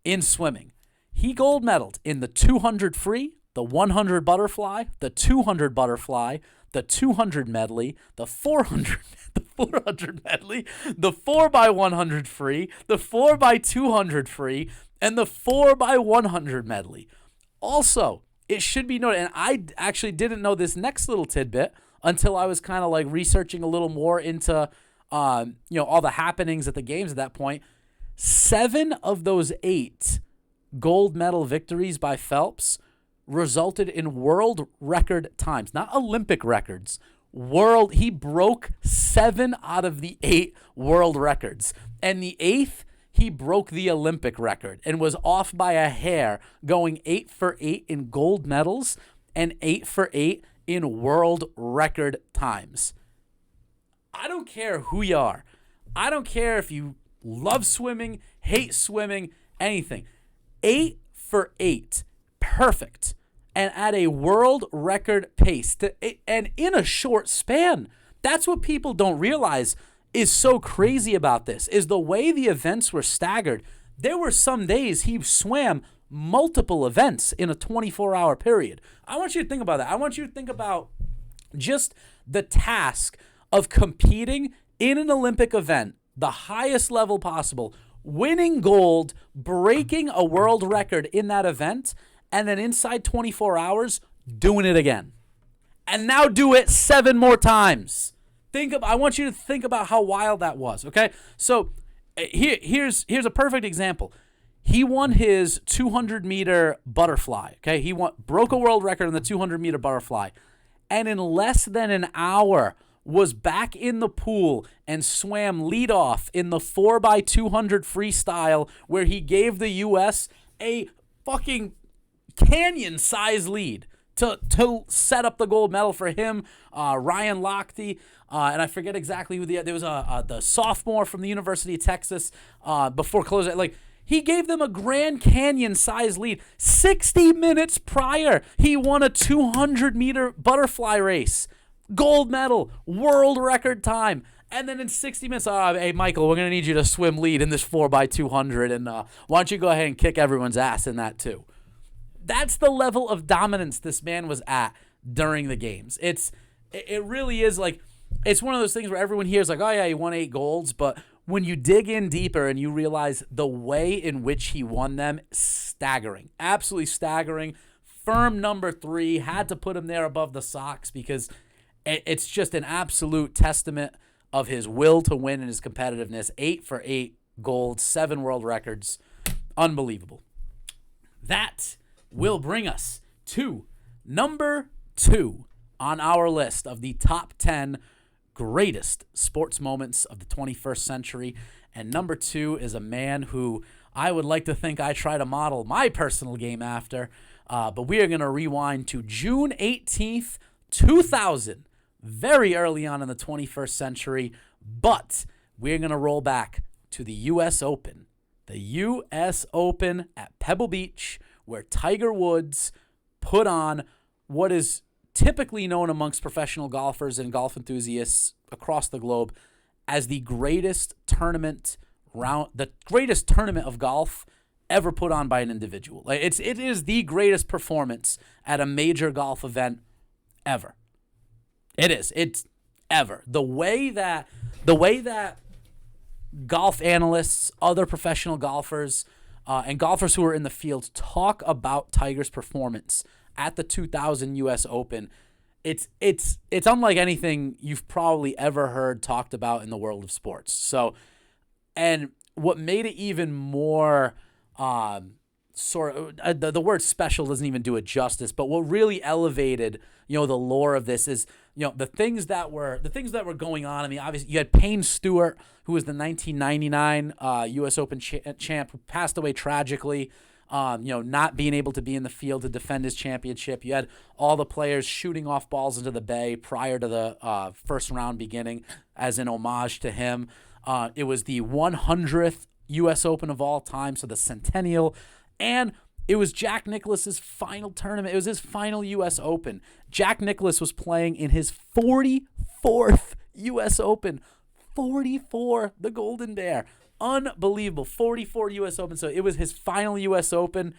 in swimming. He gold medaled in the 200 free, the 100 butterfly, the 200 butterfly, the 200 medley, the 400 medley, the 4x100 free, the 4x200 free, and the 4x100 medley. Also, it should be noted, and I actually didn't know this next little tidbit until I was kind of like researching a little more into all the happenings at the games at that point. 7 of those 8 gold medal victories by Phelps resulted in world record times, not Olympic records. He broke 7 out of the 8 world records. And the 8th, he broke the Olympic record and was off by a hair, going 8 for 8 in gold medals and 8 for 8 in world record times. I don't care who you are. I don't care if you love swimming, hate swimming, anything. 8 for 8. Perfect. And at a world record pace. And in a short span. That's what people don't realize is so crazy about this, is the way the events were staggered. There were some days he swam multiple events in a 24-hour period. I want you to think about that. I want you to think about just the task of competing in an Olympic event, the highest level possible, winning gold, breaking a world record in that event, and then inside 24 hours, doing it again. And now do it 7 more times. I want you to think about how wild that was, okay? So here's a perfect example. He won his 200-meter butterfly, okay? Broke a world record in the 200-meter butterfly, and in less than an hour was back in the pool and swam leadoff in the 4x200 freestyle, where he gave the U.S. a fucking canyon-size lead to set up the gold medal for him. Ryan Lochte, and I forget exactly who there was the sophomore from the University of Texas before closing. Like, he gave them a Grand Canyon-size lead. 60 minutes prior, he won a 200-meter butterfly race. Gold medal, world record time. And then in 60 minutes, hey, Michael, we're going to need you to swim lead in this 4x200. And why don't you go ahead and kick everyone's ass in that too? That's the level of dominance this man was at during the games. It really is like, it's one of those things where everyone hears like, oh yeah, he won 8 golds, but when you dig in deeper and you realize the way in which he won them, staggering, absolutely staggering. Firm number 3, had to put him there above the Sox because it's just an absolute testament of his will to win and his competitiveness. 8 for 8 gold, 7 world records, unbelievable. That will bring us to number 2 on our list of the top 10 greatest sports moments of the 21st century. And number 2 is a man who I would like to think I try to model my personal game after. But we are going to rewind to June 18th, 2000, very early on in the 21st century. But we're going to roll back to the U.S. Open. The U.S. Open at Pebble Beach, where Tiger Woods put on what is typically known amongst professional golfers and golf enthusiasts across the globe as the greatest tournament of golf ever put on by an individual. It is the greatest performance at a major golf event ever. It is. It's ever. The way that golf analysts, other professional golfers, and golfers who are in the field talk about Tiger's performance at the 2000 U.S. Open, it's unlike anything you've probably ever heard talked about in the world of sports. So, and what made it even more the word special doesn't even do it justice, but what really elevated, the lore of this is, the things that were going on. I mean, obviously you had Payne Stewart, who was the 1999 U.S. Open champ, who passed away tragically, not being able to be in the field to defend his championship. You had all the players shooting off balls into the bay prior to the first round beginning as an homage to him. It was the 100th U.S. Open of all time, so the centennial, and it was Jack Nicklaus's final tournament. It was his final U.S. Open. Jack Nicklaus was playing in his 44th U.S. Open. 44, the Golden Bear. Unbelievable. 44 U.S. Open. So it was his final U.S. Open.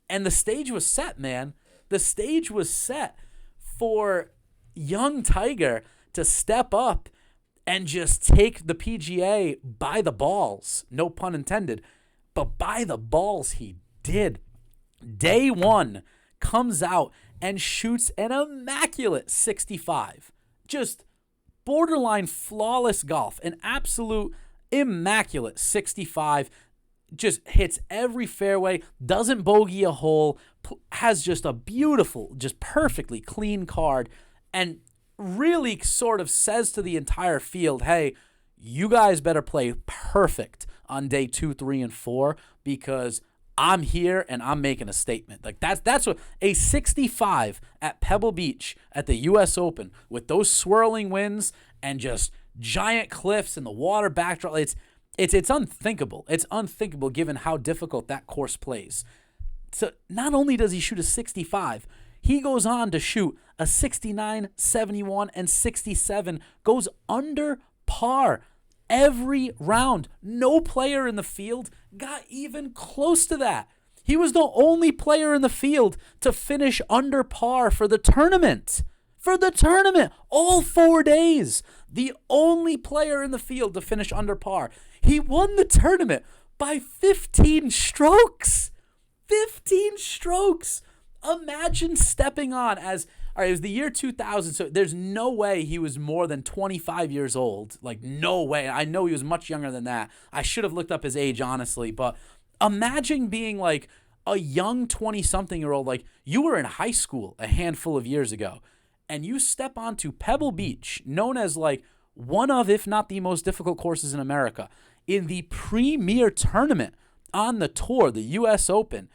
And the stage was set, man. The stage was set for young Tiger to step up and just take the PGA by the balls. No pun intended. But by the balls he did. Day 1 comes out and shoots an immaculate 65. Just borderline flawless golf. An absolute immaculate 65. Just hits every fairway. Doesn't bogey a hole. Has just a beautiful, just perfectly clean card. And really sort of says to the entire field, hey, you guys better play perfect on day 2, 3, and 4 because I'm here and I'm making a statement. Like that's what a 65 at Pebble Beach at the U.S. Open with those swirling winds and just giant cliffs and the water backdrop. It's unthinkable. It's unthinkable given how difficult that course plays. So not only does he shoot a 65, he goes on to shoot a 69, 71, and 67. Goes under par every round. No player in the field got even close to that. He was the only player in the field to finish under par for the tournament. For the tournament, all 4 days. The only player in the field to finish under par. He won the tournament by 15 strokes. 15 strokes. Imagine stepping on as, all right, it was the year 2000, so there's no way he was more than 25 years old. Like, no way. I know he was much younger than that. I should have looked up his age, honestly, but imagine being like a young 20-something-year-old, like you were in high school a handful of years ago, and you step onto Pebble Beach, known as like one of, if not the most difficult courses in America, in the premier tournament on the tour, the U.S. Open,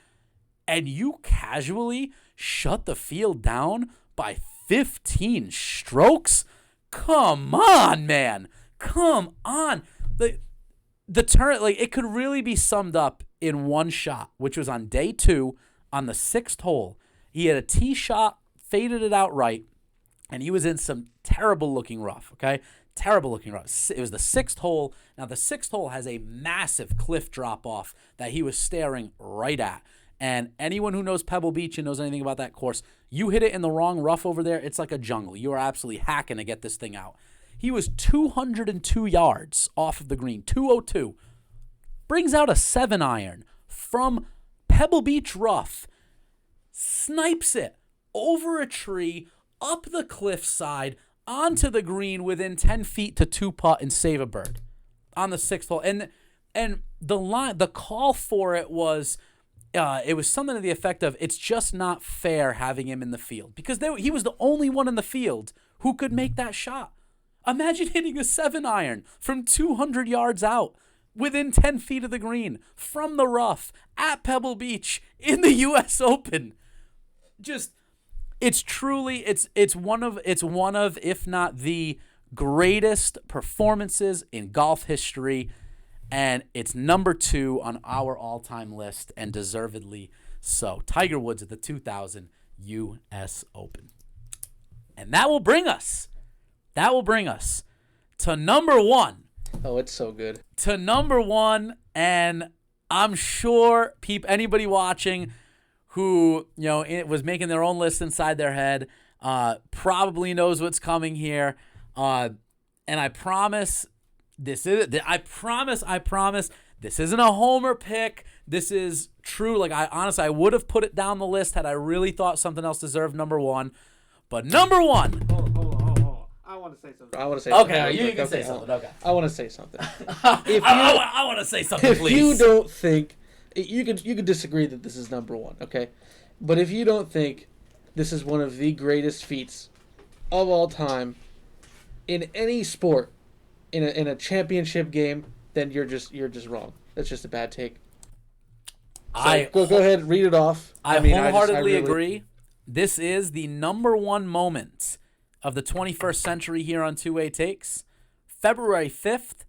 and you casually shut the field down by 15 strokes? Come on, man. Come on. The turn, like, it could really be summed up in one shot, which was on day 2 on the 6th hole. He had a tee shot, faded it out right, and he was in some terrible-looking rough, okay? Terrible-looking rough. It was the 6th hole. Now, the 6th hole has a massive cliff drop-off that he was staring right at. And anyone who knows Pebble Beach and knows anything about that course, you hit it in the wrong rough over there, it's like a jungle. You are absolutely hacking to get this thing out. He was 202 yards off of the green, 202. Brings out a 7-iron from Pebble Beach rough, snipes it over a tree, up the cliffside, onto the green within 10 feet to 2-putt and save a bird on the 6th hole. And the call for it was something to the effect of, it's just not fair having him in the field, because he was the only one in the field who could make that shot. Imagine hitting a 7-iron from 200 yards out within 10 feet of the green from the rough at Pebble Beach in the U.S. Open. It's one of if not the greatest performances in golf history, and it's number 2 on our all-time list, and deservedly so. Tiger Woods at the 2000 U.S. Open. And that will bring us to number 1. Oh, it's so good. To number 1, and I'm sure anybody watching who was making their own list inside their head probably knows what's coming here. And I promise this is. I promise this isn't a homer pick. This is true. Like, I would have put it down the list had I really thought something else deserved number 1. But number 1. Hold on. I want to say something. Okay, you can say something. Okay. I want to say something. I want to say something, please. If you don't think, you could disagree that this is number 1, okay? But if you don't think this is one of the greatest feats of all time in any sport, in a championship game, then you're just wrong. That's just a bad take. So go ahead, read it off. I wholeheartedly agree. This is the number 1 moment of the 21st century here on Two Way Takes. February 5th,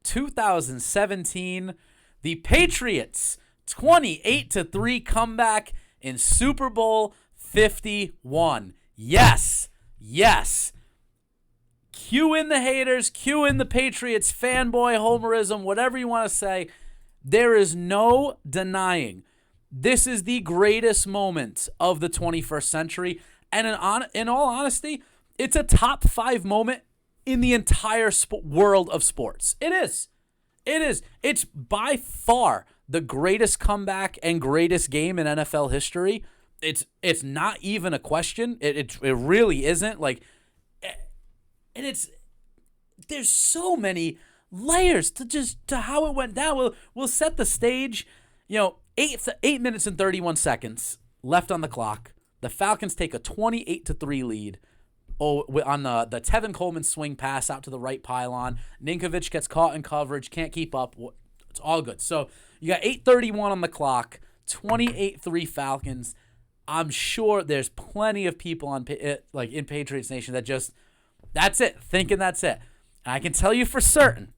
2017, the Patriots 28-3 comeback in Super Bowl 51. Yes. Cue in the haters, cue in the Patriots fanboy homerism, whatever you want to say. There is no denying this is the greatest moment of the 21st century. And in all honesty, it's a top 5 moment in the entire world of sports. It is. It's by far the greatest comeback and greatest game in NFL history. It's not even a question. It really isn't. Like, and there's so many layers to how it went down. We'll set the stage. 8 minutes and 31 seconds left on the clock. The Falcons take a 28-3 lead. On the Tevin Coleman swing pass out to the right pylon. Ninkovich gets caught in coverage, can't keep up. It's all good. So you got 8:31 on the clock, 28-3 Falcons. I'm sure there's plenty of people in Patriots Nation that's it, thinking that's it. And I can tell you for certain,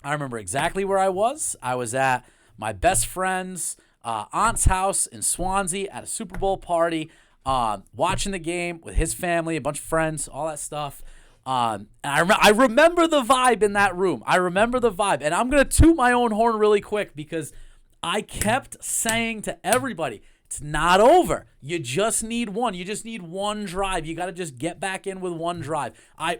I remember exactly where I was. I was at my best friend's aunt's house in Swansea at a Super Bowl party. Watching the game with his family, a bunch of friends, all that stuff. And I remember the vibe in that room. And I'm going to toot my own horn really quick because I kept saying to everybody, it's not over. You just need one. You just need one drive. You got to just get back in with one drive. I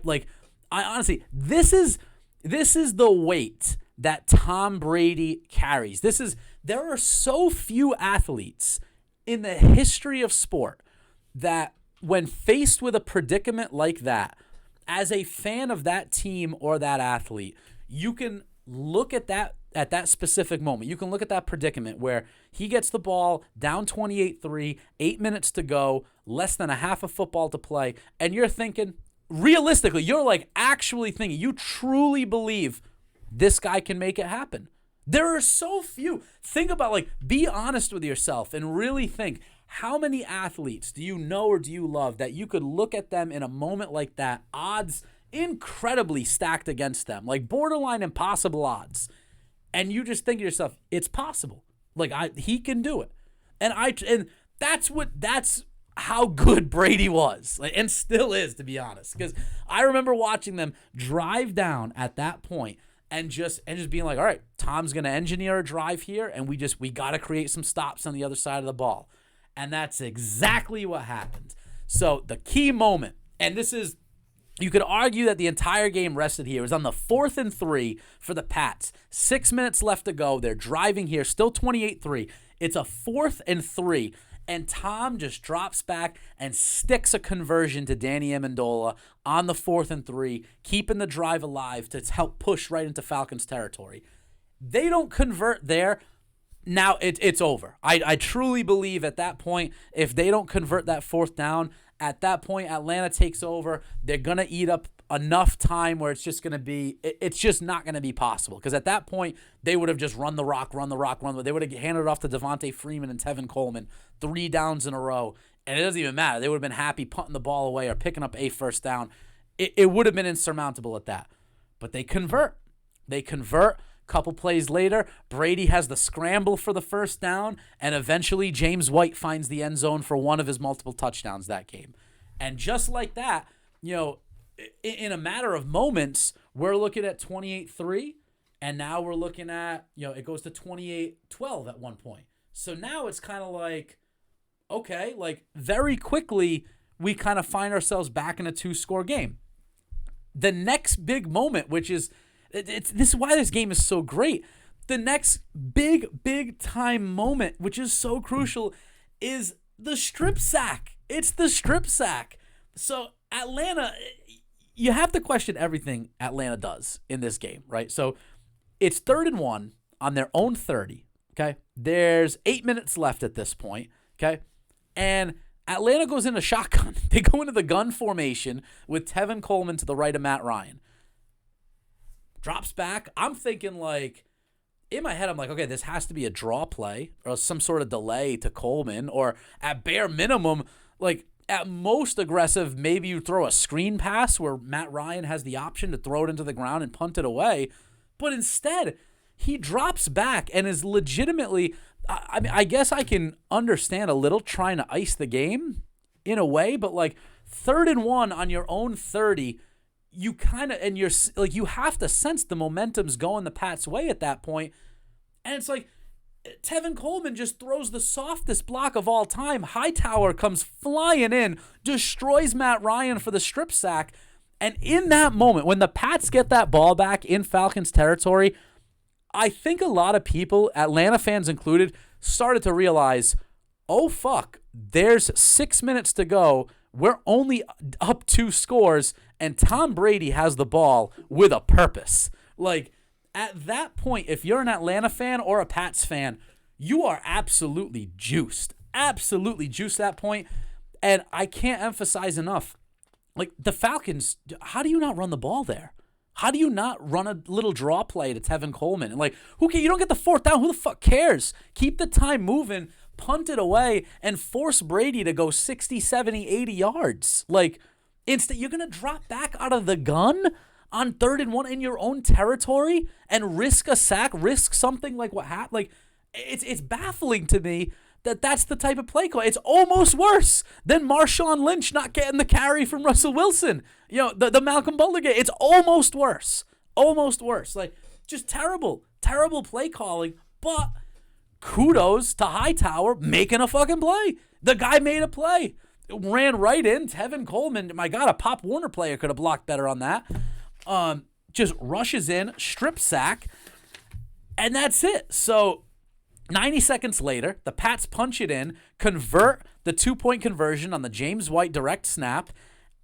honestly, this is the weight that Tom Brady carries. There are so few athletes in the history of sport that when faced with a predicament like that, as a fan of that team or that athlete, you can look at that specific moment. You can look at that predicament where he gets the ball down 28-3, 8 minutes to go, less than a half a football to play, and you're thinking, realistically, you're actually thinking, you truly believe this guy can make it happen. There are so few. Think about, be honest with yourself and really think, how many athletes do you know or do you love that you could look at them in a moment like that, odds incredibly stacked against them, borderline impossible odds, and you just think to yourself, it's possible. He can do it. And that's how good Brady was, and still is, to be honest. Because I remember watching them drive down at that point and just being like, all right, Tom's gonna engineer a drive here, and we got to create some stops on the other side of the ball. And that's exactly what happened. So the key moment, and this is You could argue that the entire game rested here. It was on the 4th and 3 for the Pats. 6 minutes left to go. They're driving here, still 28-3. It's a 4th and 3. And Tom just drops back and sticks a conversion to Danny Amendola on the 4th and 3, keeping the drive alive to help push right into Falcons territory. They don't convert there. Now it's over. I truly believe at that point, if they don't convert that 4th down, at that point, Atlanta takes over. They're going to eat up enough time where it's just going to be, it's just not going to be possible. Because at that point, they would have just run the rock. They would have handed it off to Devontae Freeman and Tevin Coleman 3 downs in a row. And it doesn't even matter. They would have been happy punting the ball away or picking up a first down. It would have been insurmountable at that. But they convert. Couple plays later, Brady has the scramble for the first down, and eventually James White finds the end zone for one of his multiple touchdowns that game. And just like that, in a matter of moments, we're looking at 28-3, and now we're looking at, it goes to 28-12 at one point. So now it's kind of like, okay, like very quickly, we kind of find ourselves back in a 2-score game. The next big moment, which is, this is why this game is so great. The next big time moment, which is so crucial, is the strip sack. It's the strip sack. So Atlanta, you have to question everything Atlanta does in this game, right? So it's 3rd and 1 on their own 30, okay? There's 8 minutes left at this point, okay? And Atlanta goes into shotgun. They go into the gun formation with Tevin Coleman to the right of Matt Ryan. Drops back. I'm thinking in my head, I'm like, okay, this has to be a draw play or some sort of delay to Coleman, or at bare minimum, at most aggressive, maybe you throw a screen pass where Matt Ryan has the option to throw it into the ground and punt it away. But instead, he drops back and is legitimately, I guess I can understand a little trying to ice the game in a way, but 3rd and 1 on your own 30, you kind of, and you're you have to sense the momentum's going the Pats' way at that point. And it's Tevin Coleman just throws the softest block of all time. Hightower comes flying in, destroys Matt Ryan for the strip sack. And in that moment, when the Pats get that ball back in Falcons territory, I think a lot of people, Atlanta fans included, started to realize, oh fuck, there's 6 minutes to go. We're only up 2 scores, and Tom Brady has the ball with a purpose. At that point, if you're an Atlanta fan or a Pats fan, you are absolutely juiced. Absolutely juiced at that point. And I can't emphasize enough, the Falcons, how do you not run the ball there? How do you not run a little draw play to Tevin Coleman? And you don't get the 4th down. Who the fuck cares? Keep the time moving. Punt it away and force Brady to go 60, 70, 80 yards. Instead, you're going to drop back out of the gun on 3rd and 1 in your own territory and risk a sack, risk something like what happened. It's baffling to me that that's the type of play call. It's almost worse than Marshawn Lynch not getting the carry from Russell Wilson. The Malcolm Butler game. It's almost worse. Almost worse. Just terrible play calling, but kudos to Hightower making a fucking play. The guy made a play. Ran right in. Tevin Coleman, my God, a Pop Warner player could have blocked better on that. Just rushes in, strip sack, and that's it. So 90 seconds later, the Pats punch it in, convert the 2-point conversion on the James White direct snap,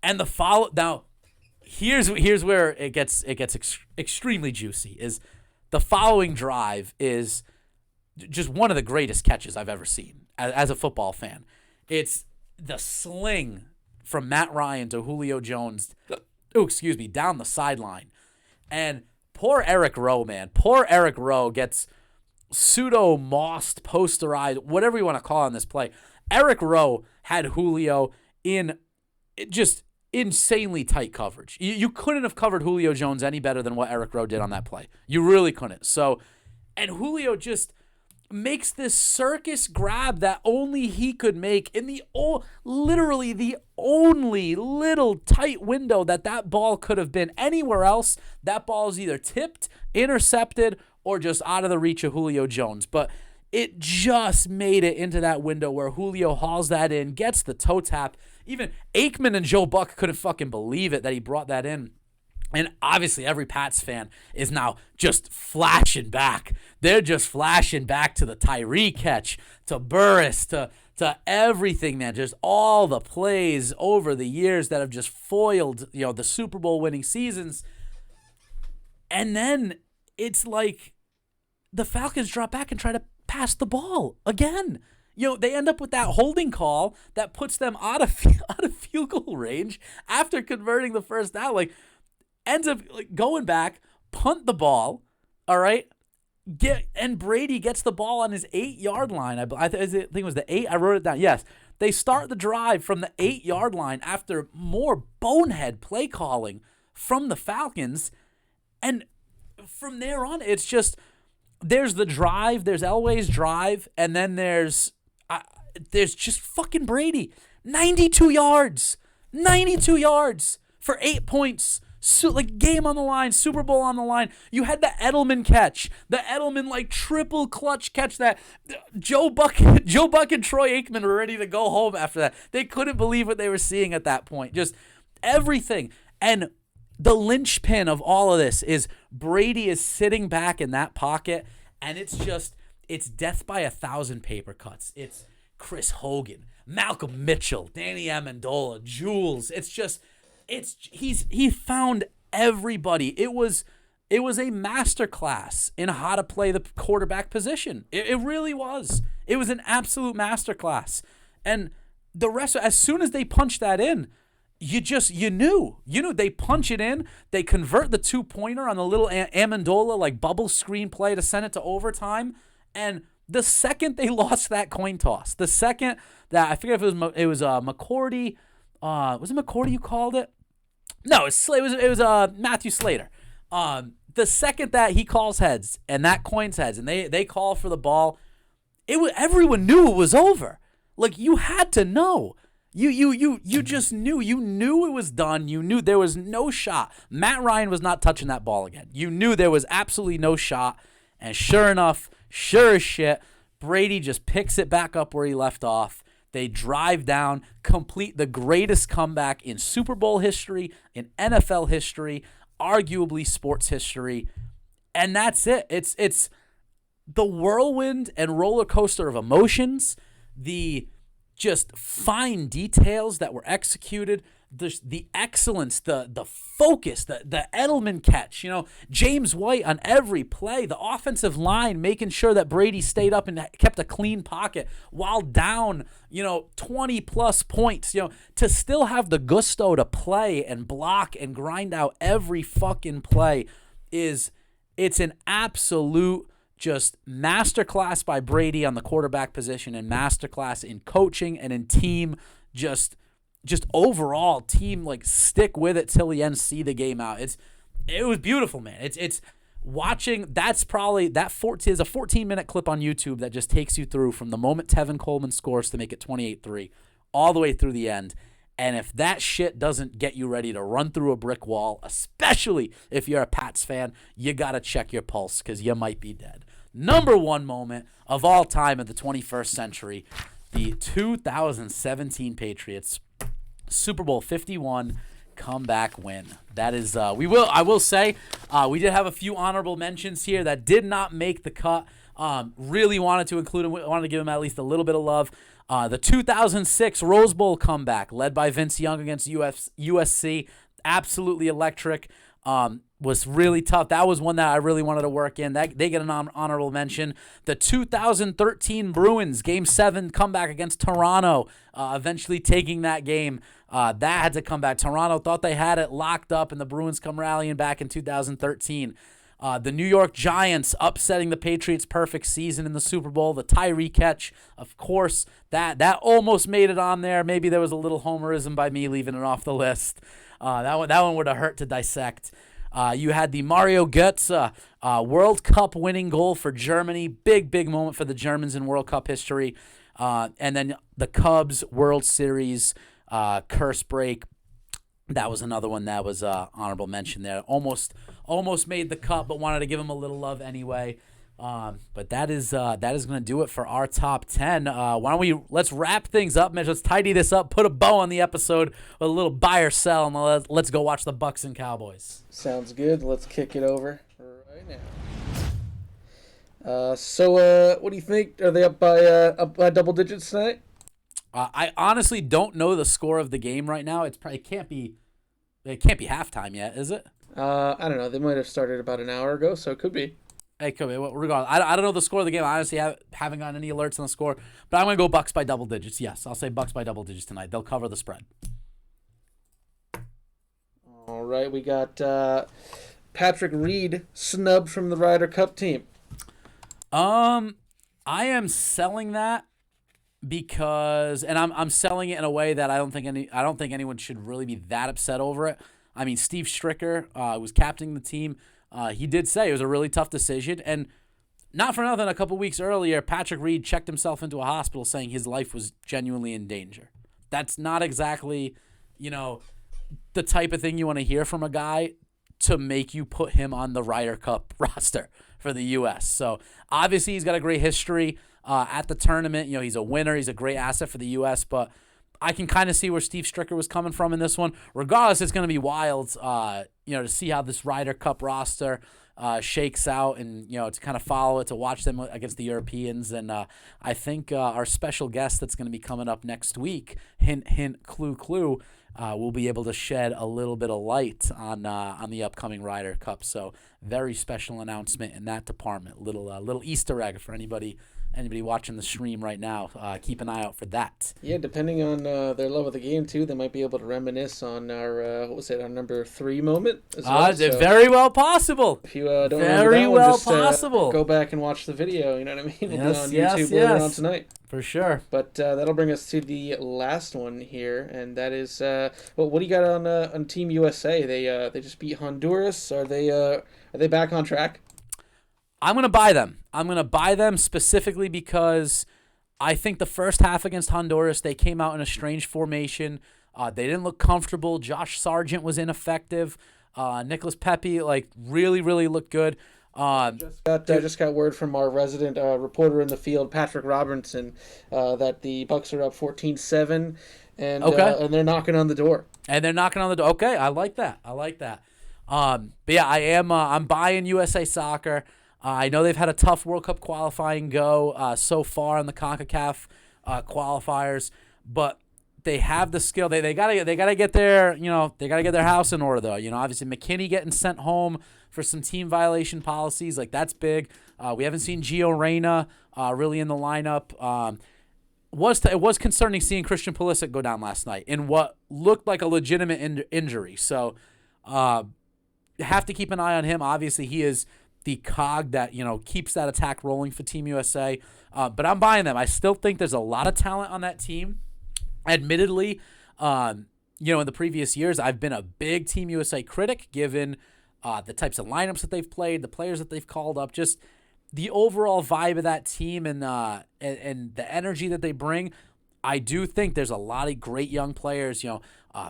and the follow. Now, here's where it gets extremely juicy. Is the following drive is just one of the greatest catches I've ever seen as a football fan. It's the sling from Matt Ryan to Julio Jones, down the sideline. And poor Eric Rowe, man. Poor Eric Rowe gets pseudo-mossed, posterized, whatever you want to call it on this play. Eric Rowe had Julio in just insanely tight coverage. You couldn't have covered Julio Jones any better than what Eric Rowe did on that play. You really couldn't. So, and Julio just makes this circus grab that only he could make in literally the only little tight window that ball could have been. Anywhere else, that ball is either tipped, intercepted, or just out of the reach of Julio Jones. But it just made it into that window where Julio hauls that in, gets the toe tap. even Aikman and Joe Buck couldn't fucking believe it that he brought that in. And obviously every Pats fan is now just flashing back. They're just flashing back to the Tyree catch, to Burris, to everything, man. Just all the plays over the years that have just foiled, the Super Bowl winning seasons. And then it's like the Falcons drop back and try to pass the ball again. They end up with that holding call that puts them out of field goal range after converting the first down. Like, ends up going back, punt the ball, all right? And Brady gets the ball on his 8-yard line. I think it was the 8. I wrote it down. Yes. They start the drive from the 8-yard line after more bonehead play calling from the Falcons. And from there on, it's just, there's the drive, there's Elway's drive, and then there's just fucking Brady. 92 yards for 8 points. Game on the line, Super Bowl on the line. You had the Edelman catch, the Edelman triple clutch catch that Joe Buck and Troy Aikman were ready to go home after that. They couldn't believe what they were seeing at that point. Just everything. And the linchpin of all of this is Brady is sitting back in that pocket, and it's death by 1,000 paper cuts. It's Chris Hogan, Malcolm Mitchell, Danny Amendola, Jules. He found everybody. It was a masterclass in how to play the quarterback position. It really was. It was an absolute masterclass. And the rest, as soon as they punched that in, you knew they punch it in. They convert the 2-pointer on the little Amendola bubble screen play to send it to overtime. And the second they lost that coin toss, the second that, I forget if it was McCourty. Was it McCourty you called it? No, it was Matthew Slater. The second that he calls heads and that coins heads and they call for the ball, everyone knew it was over. You had to know. You just knew. You knew it was done. You knew there was no shot. Matt Ryan was not touching that ball again. You knew there was absolutely no shot. And sure enough, sure as shit, Brady just picks it back up where he left off. They drive down, complete the greatest comeback in Super Bowl history, in NFL history, arguably sports history, and that's it. It's the whirlwind and roller coaster of emotions, the just fine details that were executed, the excellence, the focus, the Edelman catch, James White on every play, the offensive line making sure that Brady stayed up and kept a clean pocket while down, 20 plus points, to still have the gusto to play and block and grind out every fucking play it's an absolute just masterclass by Brady on the quarterback position and masterclass in coaching and in team, just overall team, stick with it till the end, see the game out. It was beautiful, man. It's watching. That's probably is a 14-minute clip on YouTube that just takes you through from the moment Tevin Coleman scores to make it 28-3 all the way through the end. And if that shit doesn't get you ready to run through a brick wall, especially if you're a Pats fan, you got to check your pulse because you might be dead. Number one moment of all time in the 21st century, the 2017 Patriots Super Bowl 51 comeback win. That is, I will say, we did have a few honorable mentions here that did not make the cut. Really wanted to include them, wanted to give them at least a little bit of love. The 2006 Rose Bowl comeback, led by Vince Young against USC, absolutely electric. Was really tough. That was one that I really wanted to work in. They get an honorable mention. The 2013 Bruins Game 7 comeback against Toronto, eventually taking that game. That had to come back. Toronto thought they had it locked up, and the Bruins come rallying back in 2013. The New York Giants upsetting the Patriots' perfect season in the Super Bowl. The Tyree catch, of course, that almost made it on there. Maybe there was a little homerism by me leaving it off the list. That one would have hurt to dissect. You had the Mario Götze World Cup winning goal for Germany. Big moment for the Germans in World Cup history. And then the Cubs World Series curse break. That was another one that was honorable mention there. Almost made the cut, but wanted to give him a little love anyway. But that is going to do it for our top 10. Let's wrap things up, Mitch. Let's tidy this up, put a bow on the episode with a little buy or sell, and let's go watch the Bucks and Cowboys. Sounds good. Let's kick it over right now. So what do you think? Are they up by double digits tonight? I honestly don't know the score of the game right now. It can't be halftime yet, is it? I don't know. They might have started about an hour ago, so it could be. It could be. Regardless, I don't know the score of the game. I honestly haven't gotten any alerts on the score, but I'm going to go Bucks by double digits. Yes, I'll say Bucks by double digits tonight. They'll cover the spread. All right, we got Patrick Reed snubbed from the Ryder Cup team. I am selling that because, and I'm selling it in a way that I don't think anyone should really be that upset over it. I mean, Steve Stricker was captaining the team. He did say it was a really tough decision, and not for nothing, a couple weeks earlier, Patrick Reed checked himself into a hospital saying his life was genuinely in danger. That's not exactly, the type of thing you want to hear from a guy to make you put him on the Ryder Cup roster for the U.S. So obviously he's got a great history at the tournament. He's a winner. He's a great asset for the U.S., but I can kind of see where Steve Stricker was coming from in this one. Regardless, it's going to be wild, to see how this Ryder Cup roster shakes out and, to kind of follow it, to watch them against the Europeans. And I think our special guest that's going to be coming up next week, hint, hint, clue, clue, will be able to shed a little bit of light on the upcoming Ryder Cup. So very special announcement in that department. Little Easter egg for anybody watching the stream right now. Keep an eye out for that. Yeah, depending on their love of the game too, they might be able to reminisce on our our number 3 moment as well. So very well possible. if you don't Very remember that well one, just possible. go back and watch the video. You know what I mean? It'll be Yes, on YouTube yes, later yes. on tonight. For sure. But that'll bring us to the last one here, and that is what do you got on Team USA? They just beat Honduras. Are they back on track? I'm going to buy them. I'm going to buy them specifically because I think the first half against Honduras, they came out in a strange formation. They didn't look comfortable. Josh Sargent was ineffective. Nicholas Pepe, really, really looked good. Just got word from our resident reporter in the field, Patrick Robertson, that the Bucks are up 14-7, and they're knocking on the door. Okay, I like that. But yeah, I'm buying USA Soccer. I know they've had a tough World Cup qualifying go so far in the CONCACAF qualifiers, but they have the skill. They gotta get their they gotta get their house in order though. Obviously McKinney getting sent home for some team violation policies, that's big. We haven't seen Gio Reyna really in the lineup. It was concerning seeing Christian Pulisic go down last night in what looked like a legitimate injury. So have to keep an eye on him. Obviously, he is the cog that keeps that attack rolling for Team USA. But I'm buying them. I still think there's a lot of talent on that team. Admittedly, in the previous years, I've been a big Team USA critic, given the types of lineups that they've played, the players that they've called up, just the overall vibe of that team and the energy that they bring. I do think there's a lot of great young players.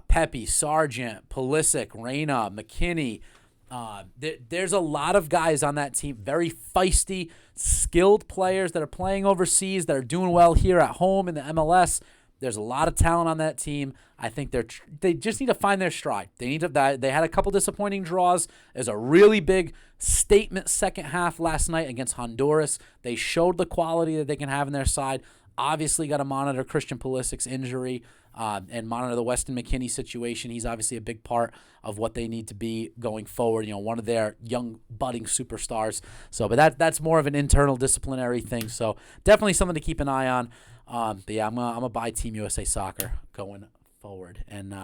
Pepe, Sargent, Pulisic, Reyna, McKinney. There's a lot of guys on that team, very feisty, skilled players that are playing overseas, that are doing well here at home in the MLS. There's a lot of talent on that team. I think they just need to find their stride. They had a couple disappointing draws. There's a really big statement second half last night against Honduras. They showed the quality that they can have in their side. Obviously got to monitor Christian Pulisic's injury and monitor the Weston McKennie situation. He's obviously a big part of what they need to be going forward. One of their young budding superstars. So, but that's more of an internal disciplinary thing. So definitely something to keep an eye on. But yeah, I'm gonna buy Team USA Soccer going forward, and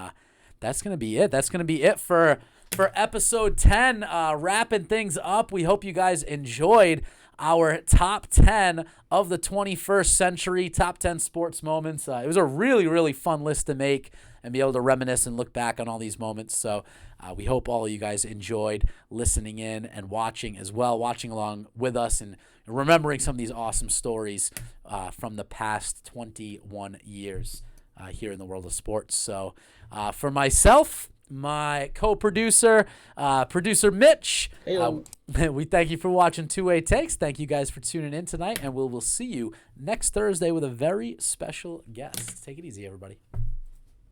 that's gonna be it. That's gonna be it for episode 10. Wrapping things up. We hope you guys enjoyed our top 10 of the 21st century, top 10 sports moments. It was a really, really fun list to make and be able to reminisce and look back on all these moments. So we hope all of you guys enjoyed listening in and watching as well, watching along with us and remembering some of these awesome stories from the past 21 years here in the world of sports. So for myself, my co-producer, producer Mitch. Heyo. We thank you for watching Two Way Takes. Thank you guys for tuning in tonight, and we'll see you next Thursday with a very special guest. Take it easy, everybody.